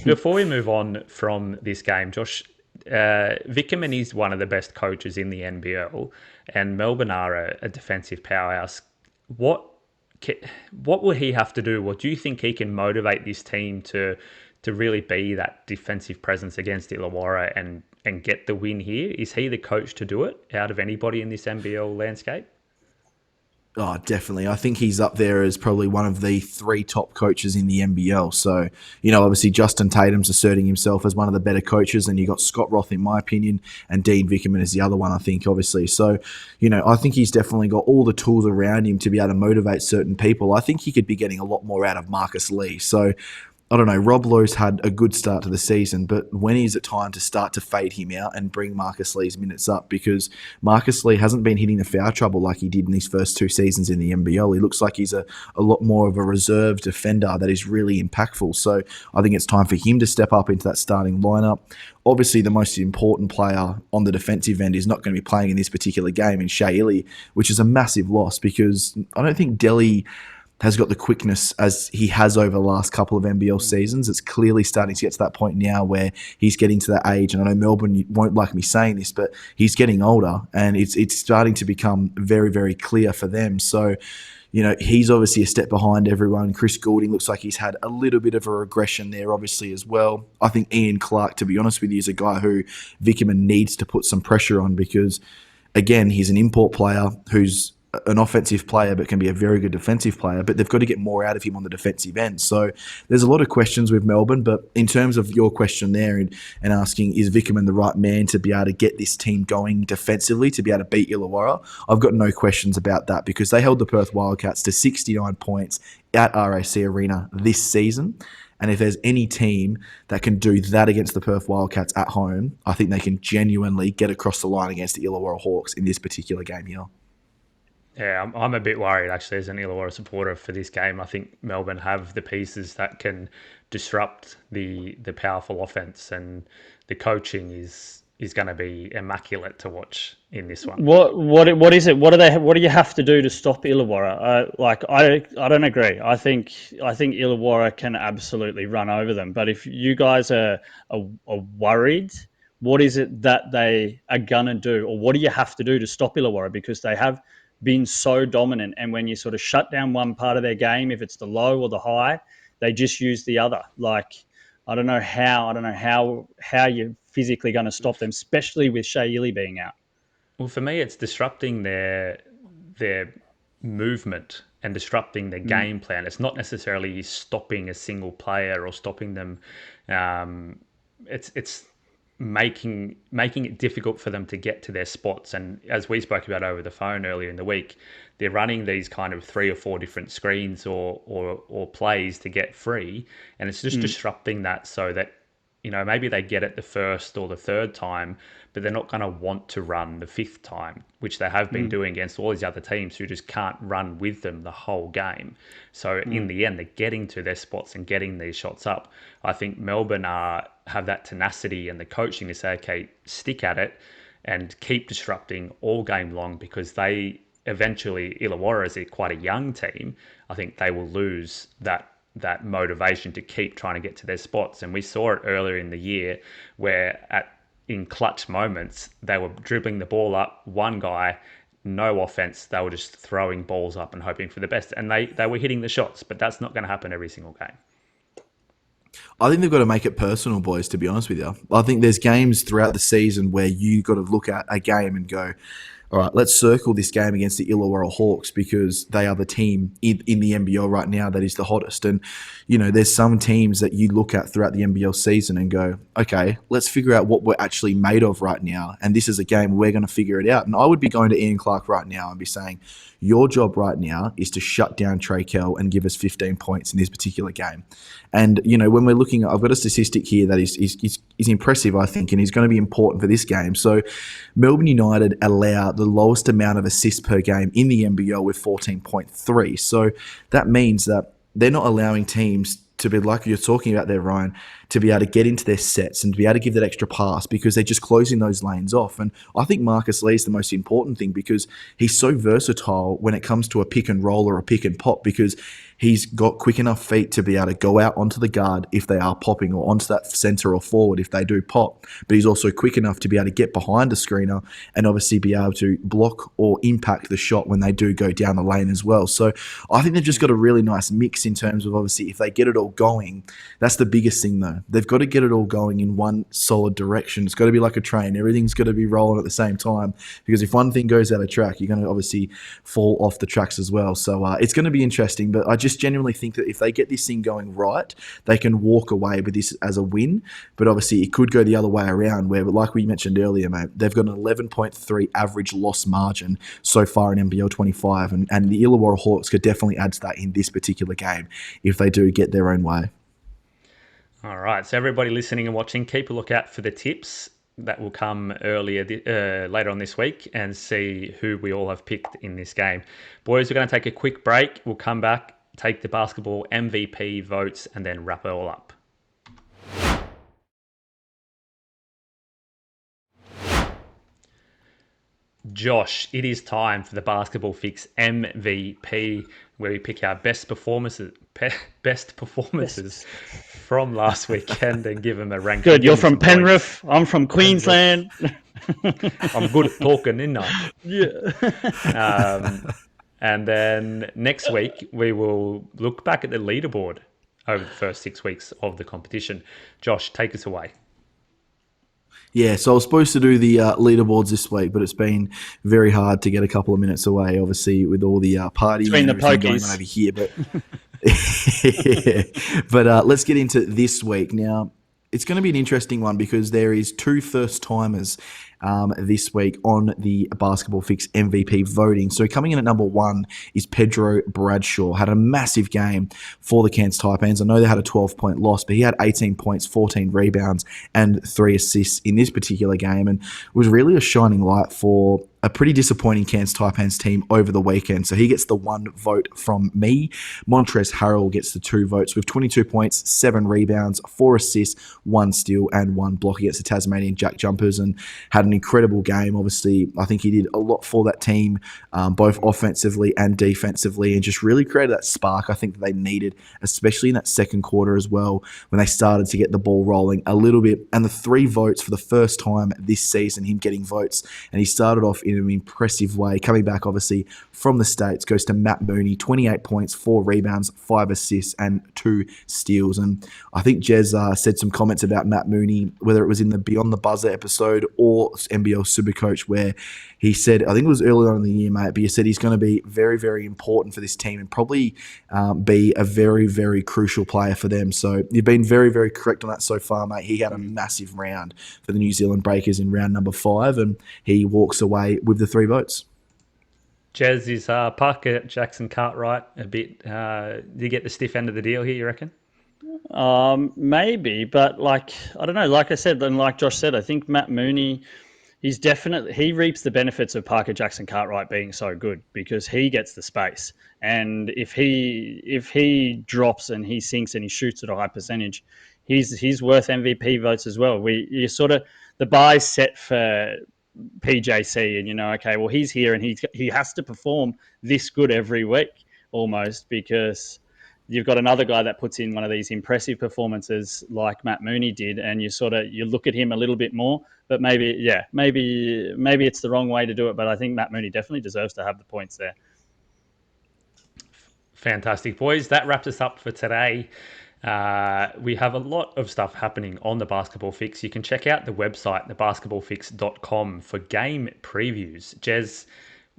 Before we move on from this game, Josh, Vickerman is one of the best coaches in the NBL, and Melbourne are a defensive powerhouse. What will he have to do? What do you think he can motivate this team to really be that defensive presence against Illawarra and get the win here? Is he the coach to do it out of anybody in this NBL landscape?
Oh, definitely. I think he's up there as probably one of the 3 top coaches in the NBL. So, obviously Justin Tatum's asserting himself as one of the better coaches, and you got Scott Roth, in my opinion, and Dean Vickerman is the other one, I think, obviously. So, I think he's definitely got all the tools around him to be able to motivate certain people. I think he could be getting a lot more out of Marcus Lee. So, I don't know, Rob Lowe's had a good start to the season, but when is it time to start to fade him out and bring Marcus Lee's minutes up? Because Marcus Lee hasn't been hitting the foul trouble like he did in his first 2 seasons in the NBL. He looks like he's a lot more of a reserve defender that is really impactful. So I think it's time for him to step up into that starting lineup. Obviously, the most important player on the defensive end is not going to be playing in this particular game in Shea Ili, which is a massive loss because I don't think Delhi has got the quickness as he has over the last couple of NBL seasons. It's clearly starting to get to that point now where he's getting to that age. And I know Melbourne won't like me saying this, but he's getting older and it's starting to become very, very clear for them. So, you know, he's obviously a step behind everyone. Chris Goulding looks like he's had a little bit of a regression there, obviously, as well. I think Ian Clark, to be honest with you, is a guy who Vickerman needs to put some pressure on because, again, he's an import player who's an offensive player but can be a very good defensive player, but they've got to get more out of him on the defensive end. So there's a lot of questions with Melbourne, but in terms of your question there and asking is Vickerman the right man to be able to get this team going defensively, to be able to beat Illawarra, I've got no questions about that because they held the Perth Wildcats to 69 points at RAC Arena this season. And if there's any team that can do that against the Perth Wildcats at home, I think they can genuinely get across the line against the Illawarra Hawks in this particular game here.
Yeah, I'm a bit worried actually as an Illawarra supporter for this game. I think Melbourne have the pieces that can disrupt the powerful offense, and the coaching is going to be immaculate to watch in this one.
What is it? What do you have to do to stop Illawarra? I don't agree. I think Illawarra can absolutely run over them. But if you guys are worried, what is it that they are gonna do, or what do you have to do to stop Illawarra? Because they have been so dominant, and when you sort of shut down one part of their game, if it's the low or the high, they just use the other. Like I don't know how you're physically going to stop them, especially with Shea Ili being out.
Well, for me, it's disrupting their movement and disrupting their game plan. It's not necessarily stopping a single player or stopping them. It's making it difficult for them to get to their spots. And as we spoke about over the phone earlier in the week, they're running these kind of 3 or 4 different screens or plays to get free, and it's just disrupting that so that, you know, maybe they get it the first or the third time, but they're not going to want to run the 5th time, which they have been doing against all these other teams who just can't run with them the whole game. So in the end, they're getting to their spots and getting these shots up. I think Melbourne have that tenacity and the coaching to say, okay, stick at it and keep disrupting all game long, because they eventually, Illawarra is quite a young team, I think they will lose that motivation to keep trying to get to their spots. And we saw it earlier in the year where in clutch moments, they were dribbling the ball up, one guy, no offense, they were just throwing balls up and hoping for the best. And they were hitting the shots, but that's not going to happen every single game.
I think they've got to make it personal, boys, to be honest with you. I think there's games throughout the season where you got to look at a game and go, all right, let's circle this game against the Illawarra Hawks because they are the team in the NBL right now that is the hottest. And, you know, there's some teams that you look at throughout the NBL season and go, okay, let's figure out what we're actually made of right now. And this is a game we're going to figure it out. And I would be going to Ian Clark right now and be saying, your job right now is to shut down Trey Kell and give us 15 points in this particular game. And, you know, when we're looking at, I've got a statistic here that is impressive, I think, and is going to be important for this game. So Melbourne United allow the lowest amount of assists per game in the NBL with 14.3. So that means that they're not allowing teams to be like you're talking about there, Ryan, to be able to get into their sets and to be able to give that extra pass because they're just closing those lanes off. And I think Marcus Lee is the most important thing because he's so versatile when it comes to a pick and roll or a pick and pop because he's got quick enough feet to be able to go out onto the guard if they are popping or onto that center or forward if they do pop. But he's also quick enough to be able to get behind a screener and obviously be able to block or impact the shot when they do go down the lane as well. So I think they've just got a really nice mix in terms of obviously if they get it all going, that's the biggest thing though. They've got to get it all going in one solid direction. It's got to be like a train. Everything's got to be rolling at the same time because if one thing goes out of track, you're going to obviously fall off the tracks as well. So it's going to be interesting, but I just genuinely think that if they get this thing going right, they can walk away with this as a win. But obviously it could go the other way around where, like we mentioned earlier, mate, they've got an 11.3 average loss margin so far in NBL 25 and the Illawarra Hawks could definitely add to that in this particular game if they do get their own way.
All right. So everybody listening and watching, keep a lookout for the tips that will come later on this week and see who we all have picked in this game. Boys, we're going to take a quick break. We'll come back, take the basketball MVP votes, and then wrap it all up. Josh, it is time for the Basketball Fix MVP, where we pick our best performances from last weekend and give them a rank.
Good, you're from Penrith. I'm from Queensland.
I'm good at talking, isn't I?
Yeah.
And then next week, we will look back at the leaderboard over the first 6 weeks of the competition. Josh, take us away.
Yeah, so I was supposed to do the leaderboards this week, but it's been very hard to get a couple of minutes away, obviously, with all the parties
Between the
going on
pokies
over here. But let's get into this week. Now, it's going to be an interesting one because there is 2 first-timers this week on the Basketball Fix MVP voting. So coming in at number 1 is Pedro Bradshaw. Had a massive game for the Cairns Taipans. I know they had a 12-point loss, but he had 18 points, 14 rebounds, and 3 assists in this particular game, and was really a shining light for a pretty disappointing Cairns Taipans team over the weekend. So he gets the 1 vote from me. Montrezl Harrell gets the 2 votes with 22 points, 7 rebounds, 4 assists, 1 steal, and 1 block against the Tasmanian Jack Jumpers, and had an incredible game. Obviously, I think he did a lot for that team, both offensively and defensively, and just really created that spark I think that they needed, especially in that second quarter as well, when they started to get the ball rolling a little bit. And the 3 votes for the first time this season, him getting votes, and he started off in an impressive way. Coming back, obviously, from the States, goes to Matt Mooney, 28 points, 4 rebounds, 5 assists, and 2 steals. And I think Jez said some comments about Matt Mooney, whether it was in the Beyond the Buzzer episode or NBL Supercoach, where he said, I think it was earlier on in the year, mate, but he said he's going to be very, very important for this team and probably be a very, very crucial player for them. So you've been very, very correct on that so far, mate. He had a massive round for the New Zealand Breakers in round number 5, and he walks away with the 3 votes.
Jez, is Parker Jackson Cartwright a bit... do you get the stiff end of the deal here, you reckon?
Maybe, but I don't know. Like I said, and like Josh said, I think Matt Mooney, he reaps the benefits of Parker Jackson Cartwright being so good because he gets the space. And if he drops and he sinks and he shoots at a high percentage, he's worth MVP votes as well. The bar's set for PJC, and okay, well, he's here and he has to perform this good every week almost, because you've got another guy that puts in one of these impressive performances like Matt Mooney did, and you look at him a little bit more. But maybe it's the wrong way to do it. But I think Matt Mooney definitely deserves to have the points there.
Fantastic, boys. That wraps us up for today. We have a lot of stuff happening on the Basketball Fix. You can check out the website, thebasketballfix.com, for game previews. Jez,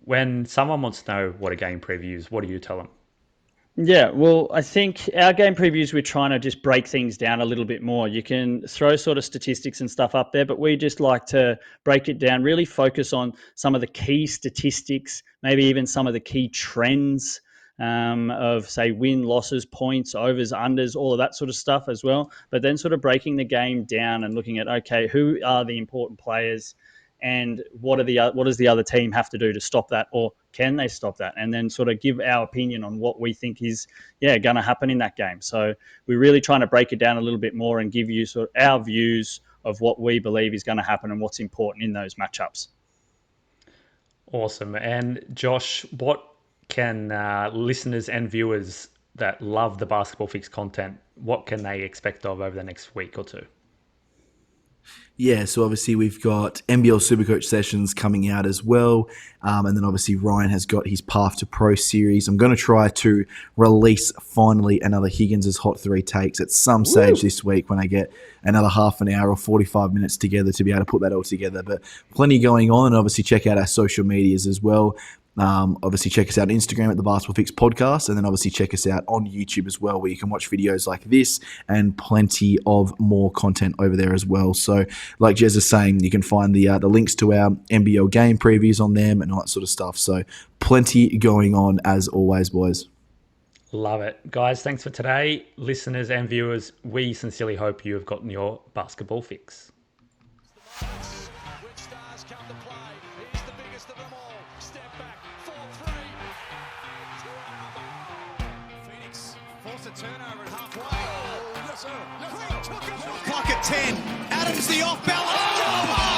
when someone wants to know what a game preview is, what do you tell them?
Yeah, well, I think our game previews, we're trying to just break things down a little bit more. You can throw sort of statistics and stuff up there, but we just like to break it down, really focus on some of the key statistics, maybe even some of the key trends of, say, win, losses, points, overs, unders, all of that sort of stuff as well. But then sort of breaking the game down and looking at, okay, who are the important players and what does the other team have to do to stop that, or can they stop that? And then sort of give our opinion on what we think is going to happen in that game. So we're really trying to break it down a little bit more and give you sort of our views of what we believe is going to happen and what's important in those matchups.
Awesome. And Josh, what can listeners and viewers that love the Basketball Fix content, what can they expect of over the next week or 2?
Yeah, so obviously we've got NBL Supercoach sessions coming out as well. And then obviously Ryan has got his Path to Pro series. I'm going to try to release finally another Higgins' Hot 3 takes at some stage this week when I get another half an hour or 45 minutes together to be able to put that all together. But plenty going on, and obviously check out our social medias as well. Obviously check us out on Instagram at the Basketball Fix Podcast, and then obviously check us out on YouTube as well, where you can watch videos like this and plenty of more content over there as well. So like Jez is saying, you can find the links to our NBL game previews on them and all that sort of stuff. So plenty going on as always, boys.
Love it. Guys, thanks for today. Listeners and viewers, we sincerely hope you have gotten your basketball fix.
With stars come to play. He's the biggest of them all. Step back, 4-3. Phoenix forced a turnover at halfway. Oh, yes, sir. Yes, sir.
Clock at 10. Adams the off balance. Oh!